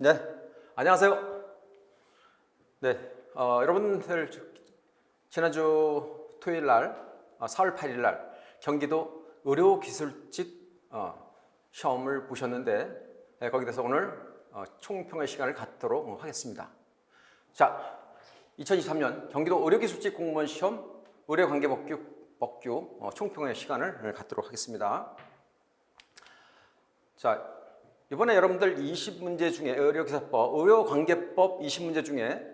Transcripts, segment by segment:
네, 안녕하세요. 네, 여러분들 지난주 토요일 날, 4월 8일 날 경기도 의료기술직 시험을 보셨는데 거기에 대해서 오늘 총평의 시간을 갖도록 하겠습니다. 자, 2023년 경기도 의료기술직 공무원 시험 의료관계법규 총평의 시간을 갖도록 하겠습니다. 자, 이번에 여러분들 20문제 중에 의료기사법, 의료관계법 20문제 중에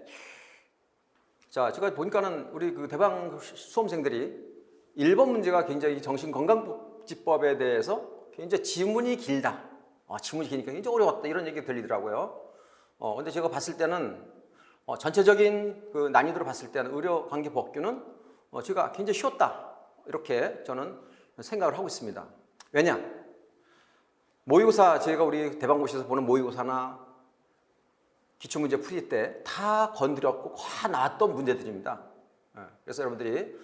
자, 제가 보니까는 우리 그 대방 수험생들이 1번 문제가 굉장히 정신건강복지법에 대해서 굉장히 지문이 길다. 지문이 기니까 굉장히 어려웠다. 이런 얘기가 들리더라고요. 근데 제가 봤을 때는 전체적인 그 난이도로 봤을 때는 의료관계법규는 제가 굉장히 쉬웠다. 이렇게 저는 생각을 하고 있습니다. 왜냐? 모의고사, 제가 우리 대방고시에서 보는 모의고사나 기출문제 풀이 때 다 건드렸고 다 나왔던 문제들입니다. 그래서 여러분들이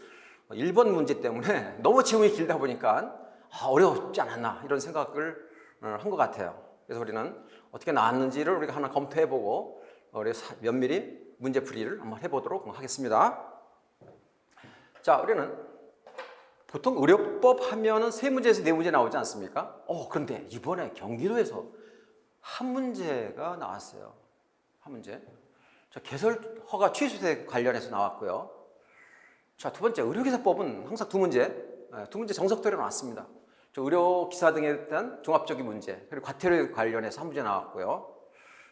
1번 문제 때문에 너무 지문이 길다 보니까 어렵지 않았나 이런 생각을 한 것 같아요. 그래서 우리는 어떻게 나왔는지를 우리가 하나 검토해보고 우리 면밀히 문제풀이를 한번 해보도록 하겠습니다. 자, 우리는 보통 의료법 하면은 3문제에서 4문제 나오지 않습니까? 그런데 이번에 경기도에서 한 문제가 나왔어요. 한 문제. 자, 개설 허가 취소에 관련해서 나왔고요. 자, 두 번째, 의료기사법은 항상 두 문제 정석대로 나왔습니다. 의료기사 등에 대한 종합적인 문제, 그리고 과태료에 관련해서 한 문제 나왔고요.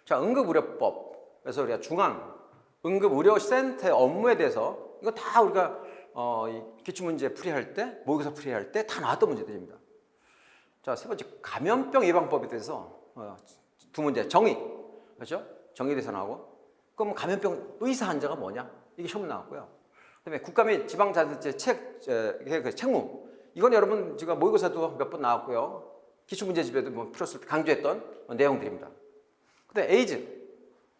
자, 응급의료법. 그래서 우리가 중앙 응급의료센터의 업무에 대해서 이거 다 우리가 기출문제 풀이할 때, 모의고사 풀이할 때 다 나왔던 문제들입니다. 자, 세 번째, 감염병 예방법에 대해서 두 문제, 정의. 그렇죠? 정의에 대해서 나오고. 그럼 감염병 의사 환자가 뭐냐? 이게 시험 나왔고요. 그다음에 국가 및 지방자치제 책무. 이건 여러분 제가 모의고사도 몇 번 나왔고요. 기출문제집에도 풀었을 때 강조했던 내용들입니다. 그다음에 에이즈.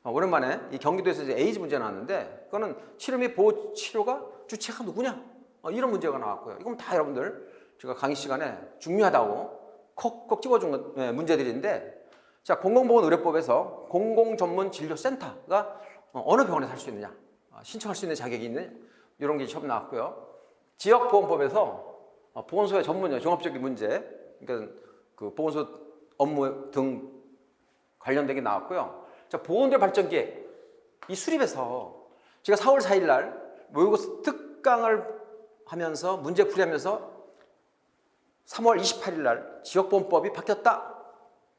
오랜만에 이 경기도에서 이제 에이즈 문제 나왔는데 그거는 치료 및 보호 치료가 주체가 누구냐? 이런 문제가 나왔고요. 이건 다 여러분들 제가 강의 시간에 중요하다고 콕콕 집어준 문제들인데 자, 공공보건의료법에서 공공전문진료센터가 어느 병원에서 할 수 있느냐? 신청할 수 있는 자격이 있느냐? 이런 게 처음 나왔고요. 지역보건법에서 보건소의 전문 종합적인 문제, 그러니까 그 보건소 업무 등 관련된 게 나왔고요. 자, 보건대 발전기획 이 수립에서 제가 4월 4일 날 모의고사 특강을 하면서 문제 풀이하면서 3월 28일 날 지역보건법이 바뀌었다.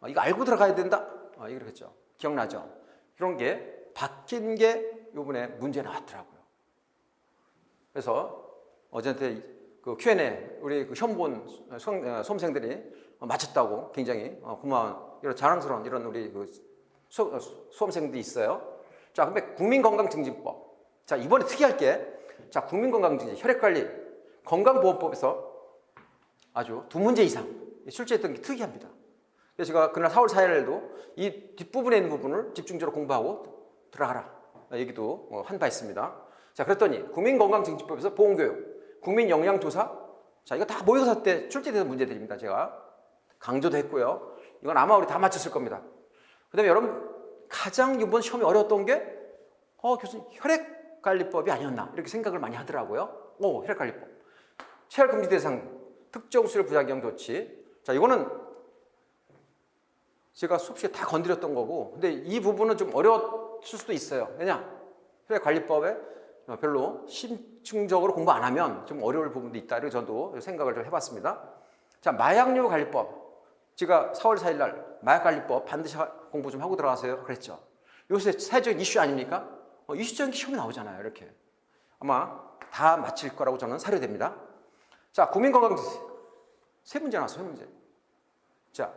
이거 알고 들어가야 된다. 이렇게 했죠. 기억나죠? 이런 게 바뀐 게 이번에 문제 나왔더라고요. 그래서 어제한테 그 Q&A 우리 그 시험 본 수험생들이 맞췄다고 굉장히 고마운 이런 자랑스러운 이런 우리 그 수험생들이 있어요. 자, 근데 국민건강증진법. 자, 이번에 특이할 게 자, 국민건강증진 혈액관리 건강보험법에서 아주 두 문제 이상 출제했던 게 특이합니다. 그래서 제가 그날 4월 4일에도 이 뒷부분에 있는 부분을 집중적으로 공부하고 들어가라 얘기도 한 바 있습니다. 자, 그랬더니 국민건강증진법에서 보건교육, 국민영양조사, 자, 이거 다 모의고사 때 출제되는 문제들입니다. 제가 강조도 했고요. 이건 아마 우리 다 맞췄을 겁니다. 그 다음에 여러분 가장 이번 시험이 어려웠던 게 교수님 혈액관리법이 아니었나 이렇게 생각을 많이 하더라고요. 혈액관리법, 체열금지 대상, 특정 수혈 부작용 조치. 자, 이거는 제가 수업 시간에 다 건드렸던 거고, 근데 이 부분은 좀 어려웠을 수도 있어요. 왜냐? 혈액관리법에 별로 심층적으로 공부 안 하면 좀 어려울 부분도 있다. 이렇게 저도 생각을 좀 해봤습니다. 자, 마약류 관리법. 제가 4월 4일 날 마약관리법 반드시 공부 좀 하고 들어가세요. 그랬죠. 요새 사회적 이슈 아닙니까? 이슈적인 시험이 나오잖아요. 이렇게. 아마 다 맞힐 거라고 저는 사료됩니다. 자, 국민건강증진. 3문제 나왔어요. 3문제. 자,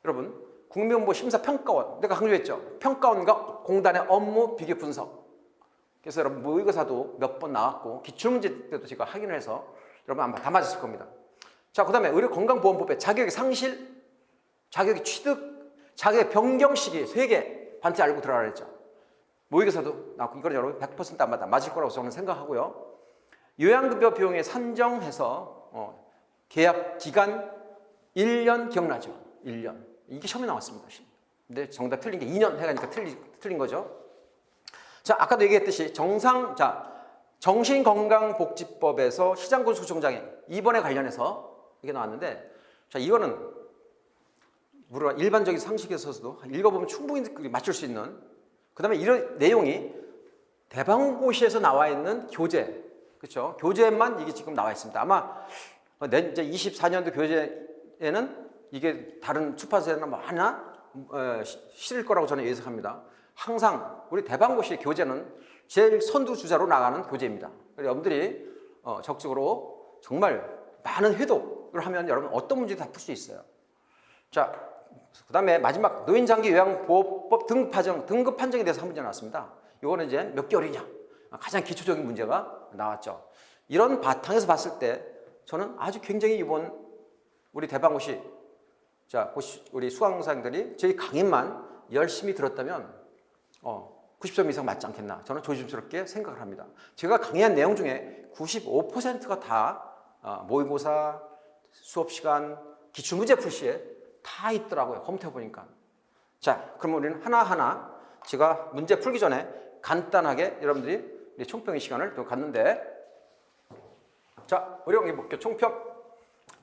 여러분. 국민정보 심사평가원, 내가 강조했죠. 평가원과 공단의 업무 비교 분석. 그래서 여러분 모의고사도 몇 번 나왔고 기출문제 때도 제가 확인을 해서 여러분 아마 다 맞았을 겁니다. 자, 그 다음에 의료건강보험법의 자격의 상실, 자격의 취득, 자격의 변경 시기 3개 반드시 알고 들어가라 했죠. 모의고사도 나왔고 이걸 여러분 100% 안 맞을 거라고 저는 생각하고요. 요양급여 비용에 산정해서 계약 기간 1년 기억나죠? 1년. 이게 시험에 나왔습니다. 근데 정답 틀린 게 2년 해가니까 틀린 거죠. 자, 아까도 얘기했듯이 정신건강복지법에서 시장군수총장이 이번에 관련해서 이게 나왔는데, 자, 이거는 우리가 일반적인 상식에서도 읽어보면 충분히 맞출 수 있는, 그 다음에 이런 내용이 대방고시에서 나와 있는 교재, 그렇죠? 교재만 이게 지금 나와 있습니다. 아마 이제 24년도 교재에는 이게 다른 출판사에는 뭐 하나 실을 거라고 저는 예상합니다. 항상 우리 대방고시 교재는 제일 선두주자로 나가는 교재입니다. 여러분들이 적극적으로 정말 많은 회독을 하면 여러분 어떤 문제도 다 풀 수 있어요. 자, 그 다음에 마지막 노인장기 요양보호법 등급 판정에 대해서 한 문제 나왔습니다. 이거는 이제 몇 개월이냐, 가장 기초적인 문제가 나왔죠. 이런 바탕에서 봤을 때 저는 아주 굉장히 이번 우리 대방고시, 자, 우리 수강생들이 저희 강의만 열심히 들었다면 90점 이상 맞지 않겠나, 저는 조심스럽게 생각을 합니다. 제가 강의한 내용 중에 95%가 다 모의고사, 수업시간, 기출문제 풀이에 다 있더라고요. 컴퓨터 보니까. 자, 그럼 우리는 하나하나 제가 문제 풀기 전에 간단하게 여러분들이 총평의 시간을 또 갖는데, 자, 의료관계법규 총평.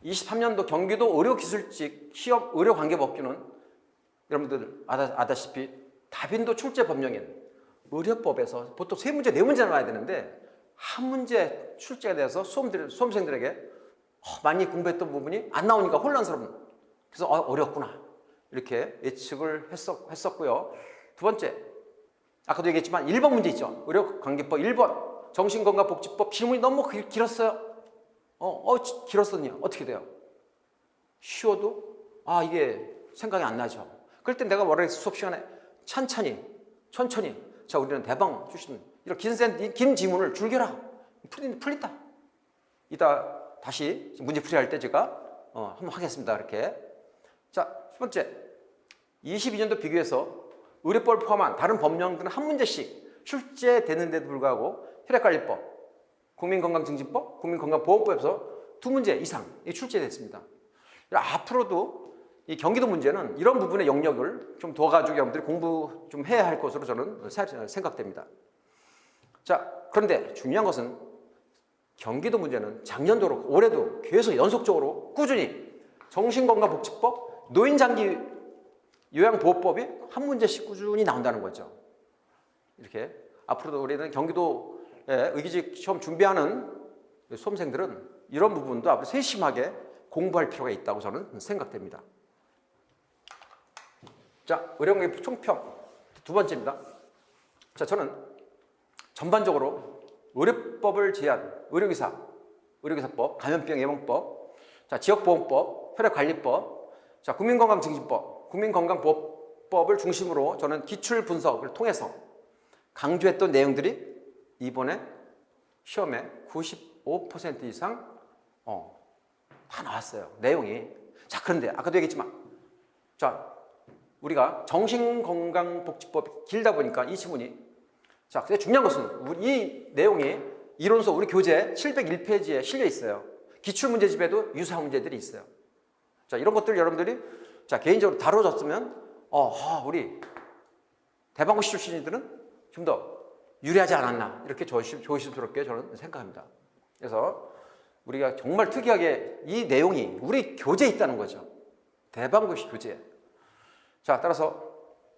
23년도 경기도 의료기술직 시험 의료관계법규는 여러분들 아다시피 다빈도 출제 법령인 의료법에서 보통 3문제, 4문제 나와야 되는데 한 문제 출제가 돼서 수험생들에게 많이 공부했던 부분이 안 나오니까 혼란스러운, 그래서 어렵구나 이렇게 예측을 했었고요. 두 번째, 아까도 얘기했지만 1번 문제 있죠. 의료관계법 1번 정신건강복지법 질문이 너무 길었어요. 길었더니 어떻게 돼요? 쉬워도 이게 생각이 안 나죠. 그럴 땐 내가 뭐라 했어? 수업 시간에 천천히. 자, 우리는 대방 출신 이런 긴 지문을 줄여라. 풀린다. 이따 다시 문제 풀이할 때 제가 한번 하겠습니다. 이렇게. 자, 첫 번째, 22년도 비교해서 의료법을 포함한 다른 법령들은 한 문제씩 출제되는데도 불구하고 혈액관리법, 국민건강증진법, 국민건강보험법에서 2문제 이상 출제됐습니다. 앞으로도 이 경기도 문제는 이런 부분의 영역을 좀 둬가지고 여러분들이 공부 좀 해야 할 것으로 저는 생각됩니다. 자, 그런데 중요한 것은 경기도 문제는 작년도로 올해도 계속 연속적으로 꾸준히 정신건강복지법, 노인장기 요양보호법이 한 문제씩 꾸준히 나온다는 거죠. 이렇게 앞으로도 우리는 경기도 의기직 시험 준비하는 수험생들은 이런 부분도 앞으로 세심하게 공부할 필요가 있다고 저는 생각됩니다. 자, 의료관계 총평 두 번째입니다. 자, 저는 전반적으로 의료법을 제한, 의료기사법, 감염병 예방법, 자, 지역보험법, 혈액관리법, 자, 국민건강증진법, 국민건강보호법을 중심으로 저는 기출 분석을 통해서 강조했던 내용들이 이번에 시험에 95% 이상 다 나왔어요. 내용이. 자, 그런데 아까도 얘기했지만, 자, 우리가 정신건강복지법 길다 보니까 이 지문이, 자, 근데 중요한 것은 이 내용이 이론서 우리 교재 701페이지에 실려 있어요. 기출문제집에도 유사한 문제들이 있어요. 자, 이런 것들 여러분들이 자, 개인적으로 다뤄졌으면 우리 대방고시 출신이들은 좀 더 유리하지 않았나, 이렇게 조심스럽게 저는 생각합니다. 그래서 우리가 정말 특이하게 이 내용이 우리 교재에 있다는 거죠. 대방고시 교재에. 자, 따라서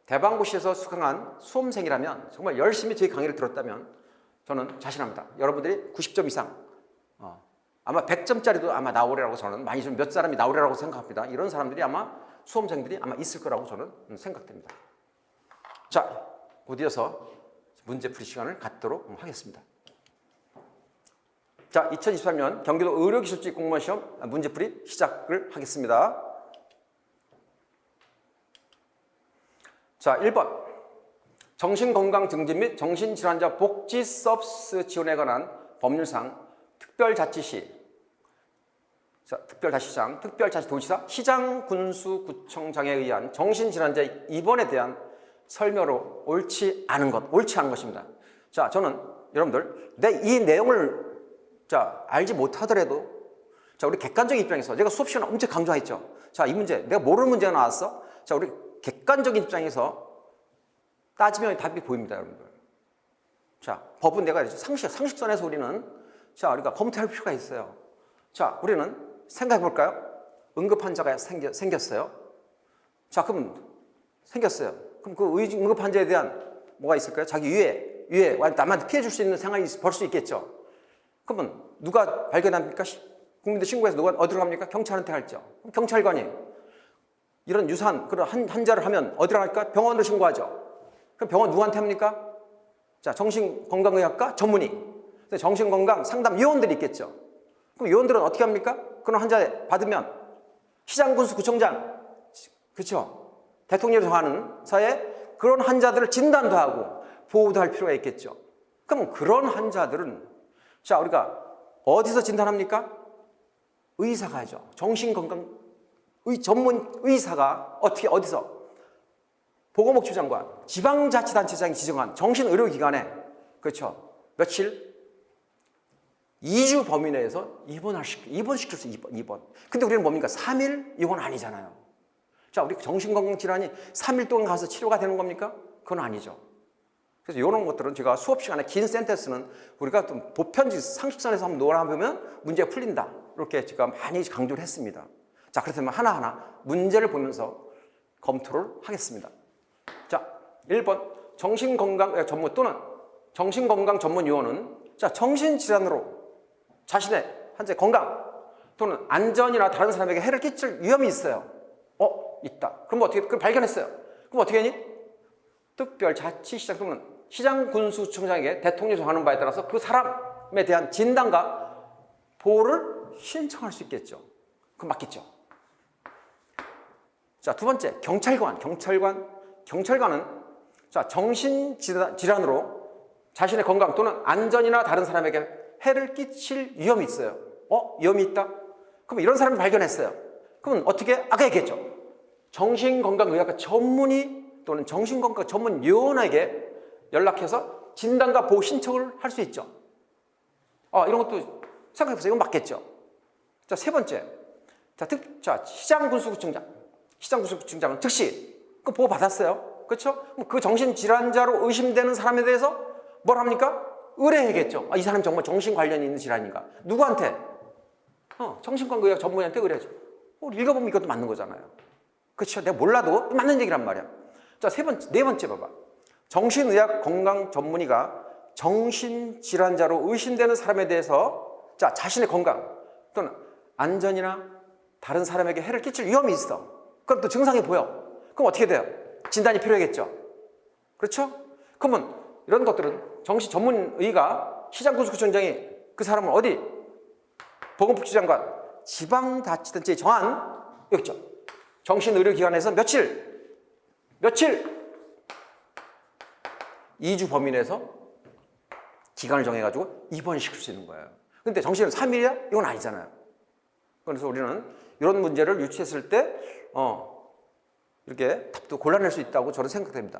대방고시에서 수강한 수험생이라면 정말 열심히 제 강의를 들었다면 저는 자신합니다. 여러분들이 90점 이상, 아마 100점짜리도 아마 나오리라고 저는, 많이 좀 몇 사람이 나오리라고 생각합니다. 이런 사람들이 아마 수험생들이 아마 있을 거라고 저는 생각됩니다. 자, 곧 이어서 문제풀이 시간을 갖도록 하겠습니다. 자, 2023년 경기도 의료기술직 공무원 시험 문제풀이 시작을 하겠습니다. 자, 1번 정신건강증진 및 정신질환자 복지 서비스 지원에 관한 법률상 특별자치시, 자, 특별자치장, 특별자치도지사, 시장, 군수, 구청장에 의한 정신질환자 입원에 대한 설명으로 옳지 않은 것입니다. 자, 저는 여러분들 이 내용을 자, 알지 못하더라도, 자, 우리 객관적인 입장에서 제가 수업 시간에 엄청 강조했죠. 자, 이 문제 내가 모르는 문제가 나왔어. 자, 우리 객관적인 입장에서 따지면 답이 보입니다, 여러분들. 자, 법은 내가 상식선에서 우리는 우리가 검토할 필요가 있어요. 자, 우리는 생각해 볼까요? 응급 환자가 생겼어요. 자, 그럼 생겼어요. 그럼 그 응급 환자에 대한 뭐가 있을까요? 자기 유해, 남한테 피해 줄 수 있는 상황이 벌 수 있겠죠. 그러면 누가 발견합니까? 국민들 신고해서 누가 어디로 갑니까? 경찰한테 갈죠. 그럼 경찰관이 이런 유사한 그런 환자를 하면 어디로 갈까? 병원으로 신고하죠. 그럼 병원 누구한테 합니까? 자, 정신건강의학과 전문의, 정신건강 상담 요원들이 있겠죠. 그럼 요원들은 어떻게 합니까? 그런 환자 받으면 시장군수구청장, 그렇죠? 대통령이 정하는 사에 그런 환자들을 진단도 하고 보호도 할 필요가 있겠죠. 그럼 그런 환자들은 우리가 어디서 진단합니까? 의사가 하죠. 정신건강 전문 의사가 어디서? 보건복지부 장관, 지방자치단체장이 지정한 정신의료기관에, 그렇죠, 며칠? 2주 범위 내에서 입원시킬 수 있어요. 입원. 근데 우리는 뭡니까? 3일? 이건 아니잖아요. 자, 우리 정신건강질환이 3일 동안 가서 치료가 되는 겁니까? 그건 아니죠. 그래서 이런 것들은 제가 수업 시간에 긴 센텐스는 우리가 좀 보편적 상식선에서 한번 놀아보면 문제가 풀린다. 이렇게 제가 많이 강조를 했습니다. 자, 그렇다면 하나하나 문제를 보면서 검토를 하겠습니다. 자, 1번 정신건강 전문 또는 정신건강 전문 요원은 정신질환으로 자신의 현재 건강 또는 안전이나 다른 사람에게 해를 끼칠 위험이 있어요. 있다. 그럼 그럼 발견했어요. 그럼 어떻게 하니? 특별자치시장 또는 시장군수청장에게 대통령이 정하는 바에 따라서 그 사람에 대한 진단과 보호를 신청할 수 있겠죠. 그럼 맞겠죠. 자, 두 번째 경찰관은 정신질환으로 자신의 건강 또는 안전이나 다른 사람에게 해를 끼칠 위험이 있어요. 위험이 있다? 그럼 이런 사람을 발견했어요. 그러면 어떻게? 아까 얘기했죠. 정신건강의학과 전문의 또는 정신건강 전문 요원에게 연락해서 진단과 보호 신청을 할 수 있죠. 이런 것도 생각해보세요. 이건 맞겠죠. 자, 세 번째. 시장군수구청장은 즉시 그 보호 받았어요. 그렇죠? 그 정신질환자로 의심되는 사람에 대해서 뭘 합니까? 의뢰해야겠죠. 이 사람 정말 정신 관련이 있는 질환인가? 누구한테? 정신건강의학 전문의한테 의뢰하죠. 읽어보면 이것도 맞는 거잖아요. 그렇죠? 내가 몰라도 맞는 얘기란 말이야. 자, 네 번째 봐봐. 정신의학 건강 전문의가 정신질환자로 의심되는 사람에 대해서 자신의 건강 또는 안전이나 다른 사람에게 해를 끼칠 위험이 있어. 그럼 또 증상이 보여. 그럼 어떻게 돼요? 진단이 필요하겠죠. 그렇죠? 그러면 이런 것들은 정신 전문의가 시장군수구청장이 그 사람을 어디? 보건복지부 장관, 지방자치단체에 정한 여기 있죠. 정신의료기관에서 며칠 2주 범위 내에서 기간을 정해가지고 입원시킬 수 있는 거예요. 근데 정신은 3일이야? 이건 아니잖아요. 그래서 우리는 이런 문제를 유추했을 때 이렇게 답도 골라낼 수 있다고 저는 생각됩니다.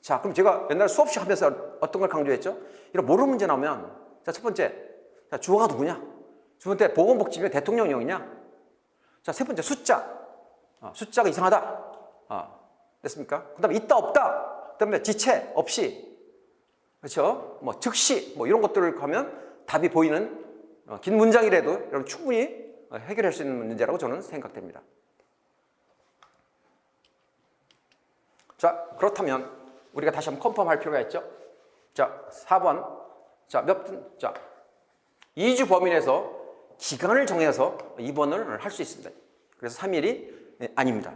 자, 그럼 제가 옛날 수업식 하면서 어떤 걸 강조했죠? 이런 모르는 문제 나오면 첫 번째, 주어가 누구냐? 두 번째, 보건복지부의 대통령령이냐? 자, 세 번째, 숫자가 이상하다. 됐습니까? 그 다음에 있다, 없다. 그 다음에 지체, 없이. 그렇죠? 즉시, 이런 것들을 하면 답이 보이는 긴 문장이라도 여러분 충분히 해결할 수 있는 문제라고 저는 생각됩니다. 자, 그렇다면 우리가 다시 한번 컨펌할 필요가 있죠. 자, 4번. 2주 범위 내에서 기간을 정해서 입원을 할 수 있습니다. 그래서 3일이 아닙니다.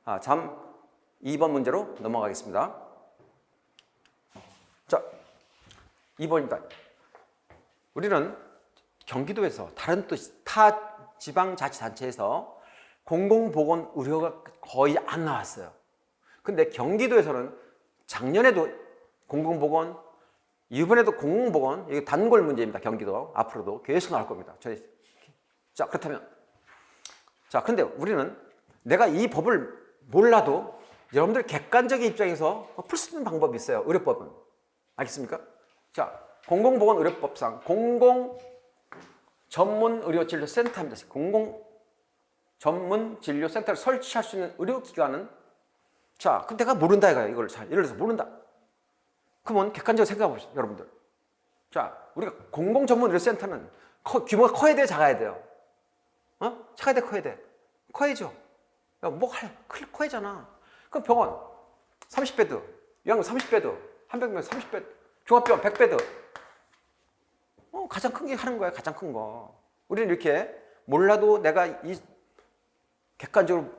2번 문제로 넘어가겠습니다. 자, 2번입니다. 우리는 경기도에서 타 지방자치단체에서 공공보건 의료가 거의 안 나왔어요. 근데 경기도에서는 작년에도 공공보건, 이번에도 공공보건, 이게 단골 문제입니다. 경기도 앞으로도 계속 나올 겁니다. 자, 그렇다면 근데 우리는 내가 이 법을 몰라도 여러분들 객관적인 입장에서 풀 수 있는 방법이 있어요. 의료법은. 알겠습니까? 자, 공공보건의료법상 공공전문의료진료센터입니다. 공공전문진료센터를 설치할 수 있는 의료기관은 자, 그럼 내가 모른다 이거야. 이걸 잘 예를 들어서 모른다. 그러면 객관적으로 생각해 보시죠, 여러분들. 자, 우리가 공공전문의료센터는 규모가 커야 돼, 작아야 돼요? 작아야 돼, 커야 돼? 커야죠. 야, 커야잖아. 그럼 병원 30베드, 요양원 30베드, 한병원 30베드, 종합병원 100베드. 가장 큰 게 하는 거야, 가장 큰 거. 우리는 이렇게 몰라도 내가 이 객관적으로,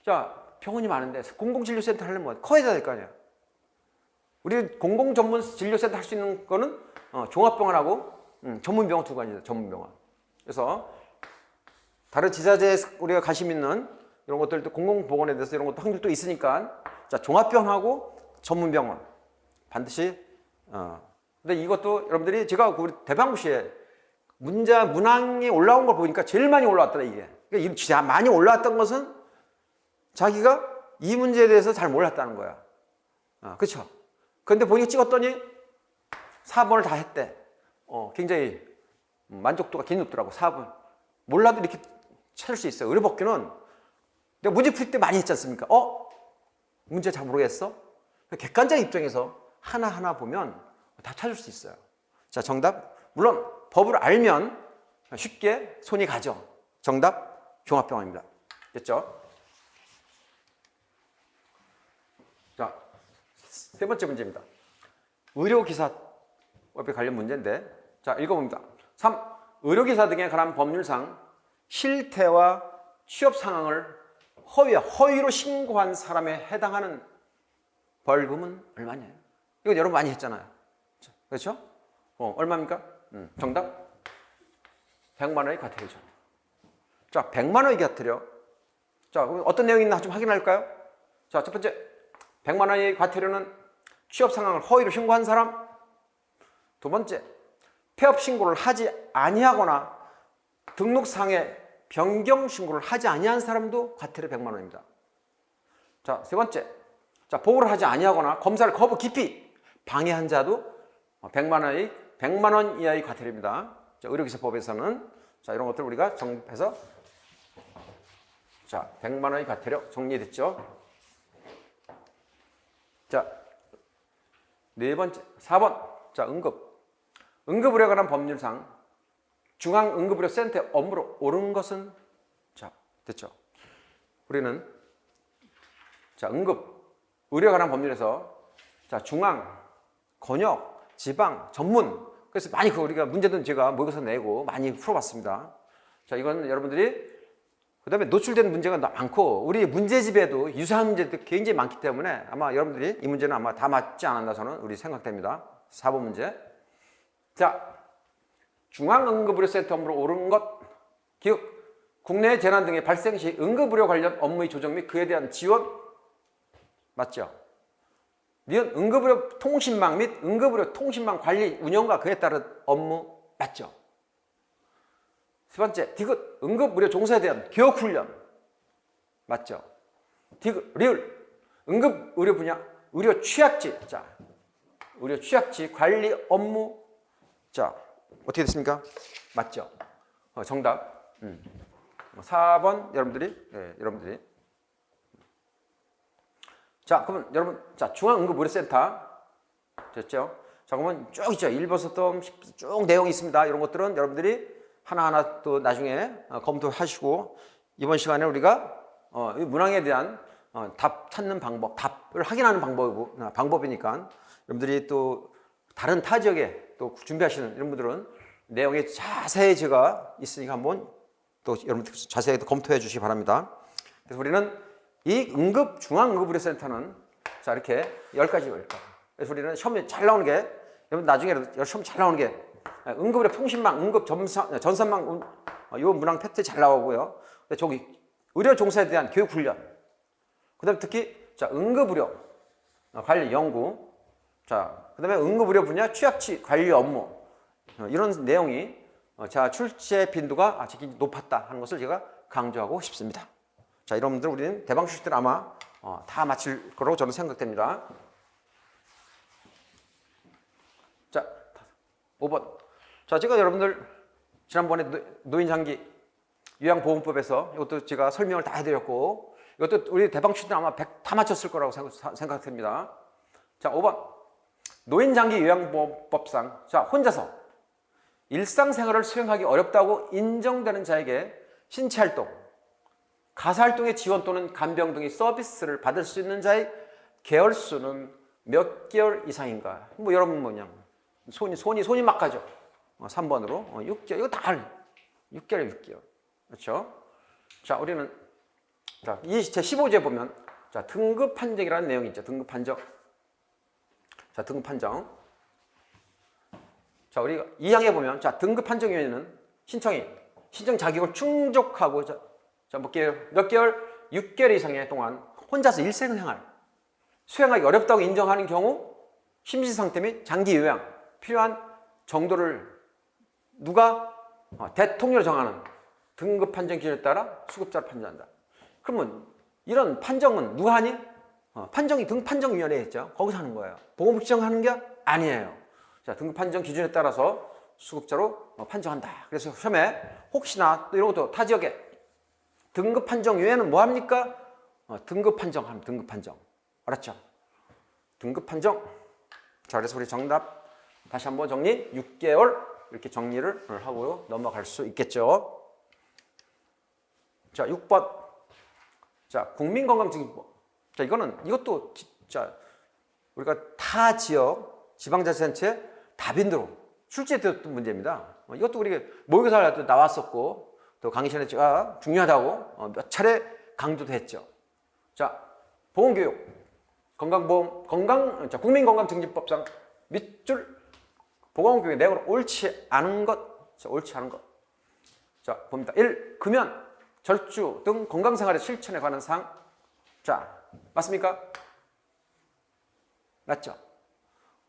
자, 병원이 많은데 공공진료센터 하려면 커야 될 거 아니야. 우리 공공전문진료센터 할 수 있는 거는 종합병원하고 전문병원 두 가지죠. 전문병원. 그래서 다른 지자체에 우리가 관심 있는 이런 것들도 공공보건에 대해서 이런 것도 확률도 있으니까, 자, 종합병원하고 전문병원 반드시. 근데 이것도 여러분들이 제가 우리 대방구시에 문항에 올라온 걸 보니까 제일 많이 올라왔더라 이게. 그러니까 진짜 많이 올라왔던 것은 자기가 이 문제에 대해서 잘 몰랐다는 거야. 그렇죠? 그런데 보니까 찍었더니 4번을 다 했대. 굉장히 만족도가 굉장히 높더라고. 4번. 몰라도 이렇게 찾을 수 있어요. 의료법규는 내가 문제 풀 때 많이 했지 않습니까? 문제 잘 모르겠어? 객관적 입장에서 하나하나 보면 다 찾을 수 있어요. 자, 정답. 물론 법을 알면 쉽게 손이 가죠. 정답 종합병원입니다. 됐죠? 자, 세 번째 문제입니다. 의료기사법에 관련 문제인데, 자, 읽어봅니다. 3. 의료기사 등에 관한 법률상 실태와 취업 상황을 허위로 신고한 사람에 해당하는 벌금은 얼마냐? 이거 여러분 많이 했잖아요. 그렇죠? 얼마입니까? 정답 100만 원의 과태료죠. 자, 100만 원의 과태료. 자, 그럼 어떤 내용이 있나 좀 확인할까요? 자, 첫 번째, 100만 원의 과태료는 취업 상황을 허위로 신고한 사람. 두 번째, 폐업 신고를 하지 아니하거나 등록상에 변경 신고를 하지 아니한 사람도 과태료 100만 원입니다. 자, 세 번째, 자, 보고를 하지 아니하거나 검사를 거부 기피 방해한 자도 100만 원 이하의 과태료입니다. 자, 의료기사법에서는 자, 이런 것들 우리가 정립해서, 자, 100만 원의 과태료 정리됐죠? 자, 네 번째, 4번. 자, 응급의료에 관한 법률상 중앙응급의료센터의 업무로 옳은 것은, 자, 됐죠? 우리는, 자, 응급의료에 관한 법률에서, 자, 중앙, 권역, 지방, 전문. 그래서 많이 우리가 문제는 제가 모의고사 내고 많이 풀어봤습니다. 자, 이건 여러분들이 그 다음에 노출된 문제가 많고, 우리 문제집에도 유사한 문제들이 굉장히 많기 때문에 아마 여러분들이 이 문제는 아마 다 맞지 않았나 저는 우리 생각됩니다. 4번 문제. 자, 중앙응급의료센터 업무로 옳은 것. 기억, 국내 재난 등의 발생 시 응급의료 관련 업무의 조정 및 그에 대한 지원. 맞죠? 니은 응급의료 통신망 및 응급의료 통신망 관리 운영과 그에 따른 업무. 맞죠? 세 번째, 디귿, 응급의료 종사에 대한 교육훈련. 맞죠? 디귿, 리을, 응급의료 분야, 의료 취약지. 자, 의료 취약지 관리 업무. 자, 어떻게 됐습니까? 맞죠? 정답. 4번 여러분들이, 네, 여러분들이. 자, 그러면 여러분, 자, 중앙응급의료센터 됐죠? 자, 그러면 쭉 있죠. 1번부터 쭉 내용이 있습니다. 이런 것들은 여러분들이 하나하나 또 나중에 검토하시고, 이번 시간에 우리가 문항에 대한 답 찾는 방법, 답을 확인하는 방법이니까 여러분들이 또 다른 타 지역에 또 준비하시는 이런 분들은 내용에 자세히 제가 있으니까 한번 또 여러분들 자세히 검토해 주시기 바랍니다. 그래서 우리는 이 중앙응급의료센터는 자, 이렇게 10가지. 그래서 우리는 시험에 잘 나오는 게, 여러분 나중에 시험 잘 나오는 게 응급의료 통신망, 응급 전산망, 요 문항 팩트 잘 나오고요. 저기 의료 종사에 대한 교육 훈련. 그다음에 특히 자, 응급의료 관리 연구. 자, 그다음에 응급의료 분야 취약치 관리 업무. 이런 내용이 자, 출제 빈도가 높았다 하는 것을 제가 강조하고 싶습니다. 자, 이런 분들 우리는 대방출시들 아마 다 마칠 거라고 저는 생각됩니다. 자, 5번. 자, 제가 여러분들 지난번에 노인장기 요양보험법에서 이것도 제가 설명을 다 해드렸고, 이것도 우리 대방 출신 아마 100 다 맞췄을 거라고 생각됩니다. 자, 5번. 노인장기요양보험법상 자, 혼자서 일상생활을 수행하기 어렵다고 인정되는 자에게 신체활동, 가사활동의 지원 또는 간병 등의 서비스를 받을 수 있는 자의 개월수는 몇 개월 이상인가? 뭐 여러분 뭐냐? 손이 막 가죠. 3번으로 6개월 이거 다 6개월. 그렇죠? 자, 우리는 자, 제 15조에 보면 자, 등급 판정이라는 내용이 있죠. 등급 판정. 자, 등급 판정. 자, 우리가 2항에 보면 자, 등급 판정 위원회는 신청 자격을 충족하고 자, 몇 개월? 6개월 이상의 동안 혼자서 일생생활 수행하기 어렵다고 인정하는 경우 심신 상태 및 장기 요양 필요한 정도를 누가 대통령으로 정하는 등급 판정 기준에 따라 수급자를 판정한다. 그러면 이런 판정은 누가 하니? 판정이 등급 판정위원회 했죠. 거기서 하는 거예요. 보건복 지정하는 게 아니에요. 자, 등급 판정 기준에 따라서 수급자로 판정한다. 그래서 시험에 혹시나 또 이런 것도 타 지역에 등급 판정 외에는 뭐 합니까? 등급 판정하면 등급 판정. 알았죠? 등급 판정. 자, 그래서 우리 정답 다시 한번 정리. 6개월 이렇게 정리를 하고 넘어갈 수 있겠죠. 자, 6번. 자, 국민건강증진법. 자, 이것도 진짜 우리가 타 지역 지방자치단체 다빈도로 출제되었던 문제입니다. 이것도 우리 모의고사에 나왔었고 또 강의 시간에 제가 중요하다고 몇 차례 강조도 했죠. 자, 보건교육, 건강보험, 국민건강증진법상 밑줄 보건교육의 내용으로 옳지 않은 것. 자, 봅니다. 1. 금연, 절주 등 건강생활의 실천에 관한 사항. 자, 맞습니까? 맞죠?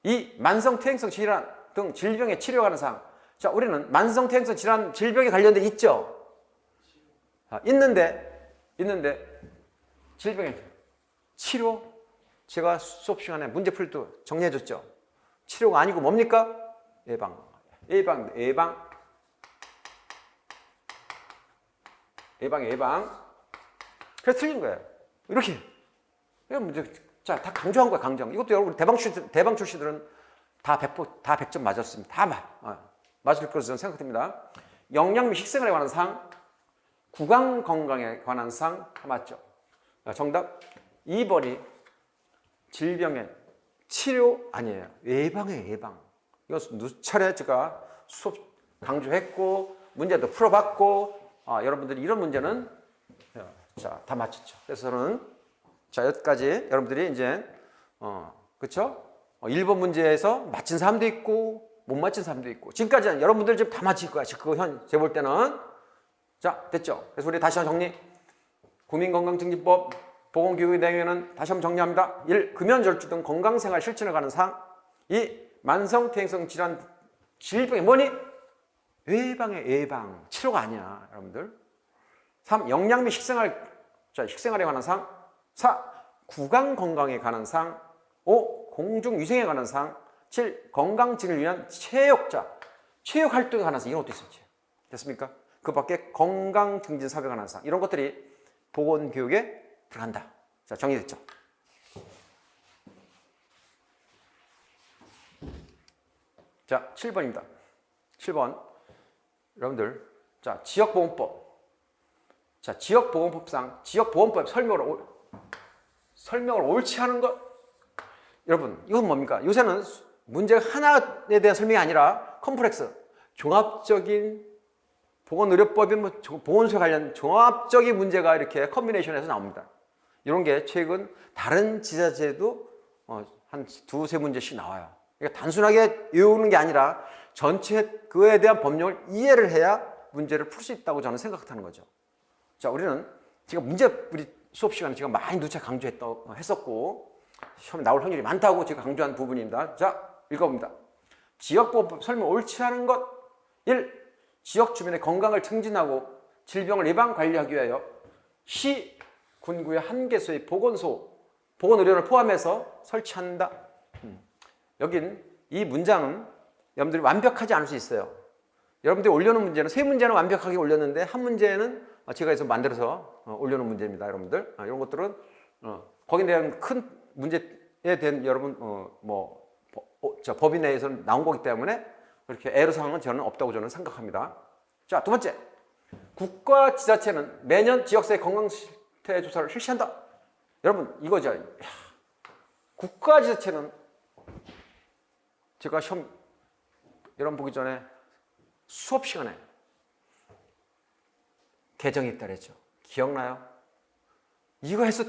2. 만성퇴행성 질환 등 질병의 치료에 관한 사항. 자, 우리는 만성퇴행성 질환, 질병에 관련된 있죠? 있는데 질병의 치료, 제가 수업 시간에 문제 풀 때 정리해줬죠. 치료가 아니고 뭡니까? 예방. 그래서 틀린 거예요. 이렇게. 이건 문제. 자, 다 강조한 거야, 강정. 이것도 여러분 대방 출시들은 다 100점 맞았습니다. 다 맞을 것으로 저는 생각됩니다. 영양 및 식생활에 관한 사항, 구강 건강에 관한 사항 다 맞죠. 정답 2번이 질병의 치료 아니에요. 예방이에요, 예방. 이것은 누차례 제가 수업 강조했고 문제도 풀어봤고 여러분들이 이런 문제는 자, 다 맞췄죠. 그래서 저는 자, 여기까지 여러분들이 이제 그렇죠? 1번 문제에서 맞힌 사람도 있고 못 맞힌 사람도 있고 지금까지는 여러분들 지금 다 맞힐 거야. 그거 제가 볼 때는 자, 됐죠? 그래서 우리 다시 한번 정리. 국민건강증진법 보건교육의 내용에는 다시 한번 정리합니다. 1. 금연절주 등 건강생활 실천에 관한 사항. 2. 만성퇴행성 질환 질병이 뭐니? 예방의 예방. 치료가 아니야, 여러분들. 3. 영양 및 식생활. 자, 식생활에 관한 사항. 4. 구강 건강에 관한 사항. 5. 공중위생에 관한 사항. 7. 건강증을 위한 체육자. 체육 활동에 관한 사항. 이런 것도 있습니다. 됐습니까? 그 밖에 건강증진 사업에 관한 사항. 이런 것들이 보건교육에 들어간다. 자, 정리됐죠? 자, 7번입니다. 7번. 여러분들, 자, 지역보험법. 자, 지역보험법상 지역보험법 설명을 옳지 않은 것. 여러분, 이건 뭡니까? 요새는 문제가 하나에 대한 설명이 아니라 컴플렉스, 종합적인 보건의료법이 보건소에 관련 종합적인 문제가 이렇게 컨비네이션에서 나옵니다. 이런 게 최근 다른 지자체에도 한 두세 문제씩 나와요. 그러니까 단순하게 외우는 게 아니라 전체 그에 대한 법령을 이해를 해야 문제를 풀 수 있다고 저는 생각하는 거죠. 자, 우리는 제가 우리 수업 시간에 제가 많이 누차 했었고 시험에 나올 확률이 많다고 제가 강조한 부분입니다. 자, 읽어봅니다. 지역보험법 설명 옳지 않은 것. 1. 지역 주민의 건강을 증진하고 질병을 예방 관리하기 위하여 시, 군구의 한 개소의 보건의료원을 포함해서 설치한다. 여긴 이 문장은 여러분들이 완벽하지 않을 수 있어요. 여러분들이 올려놓은 문제는 세 문제는 완벽하게 올렸는데 한 문제는 제가 해서 만들어서 올려놓은 문제입니다, 여러분들. 이런 것들은 거기에 대한 큰 문제에 대한 여러분 법인 내에서는 나온 거기 때문에 그렇게 애로사항은 저는 없다고 저는 생각합니다. 자, 두 번째, 국가 지자체는 매년 지역사회 건강실태 조사를 실시한다. 여러분 이거죠. 국가 지자체는 제가 시험 여러분 보기 전에 수업 시간에 개정이 있다랬죠. 기억나요? 이거 해서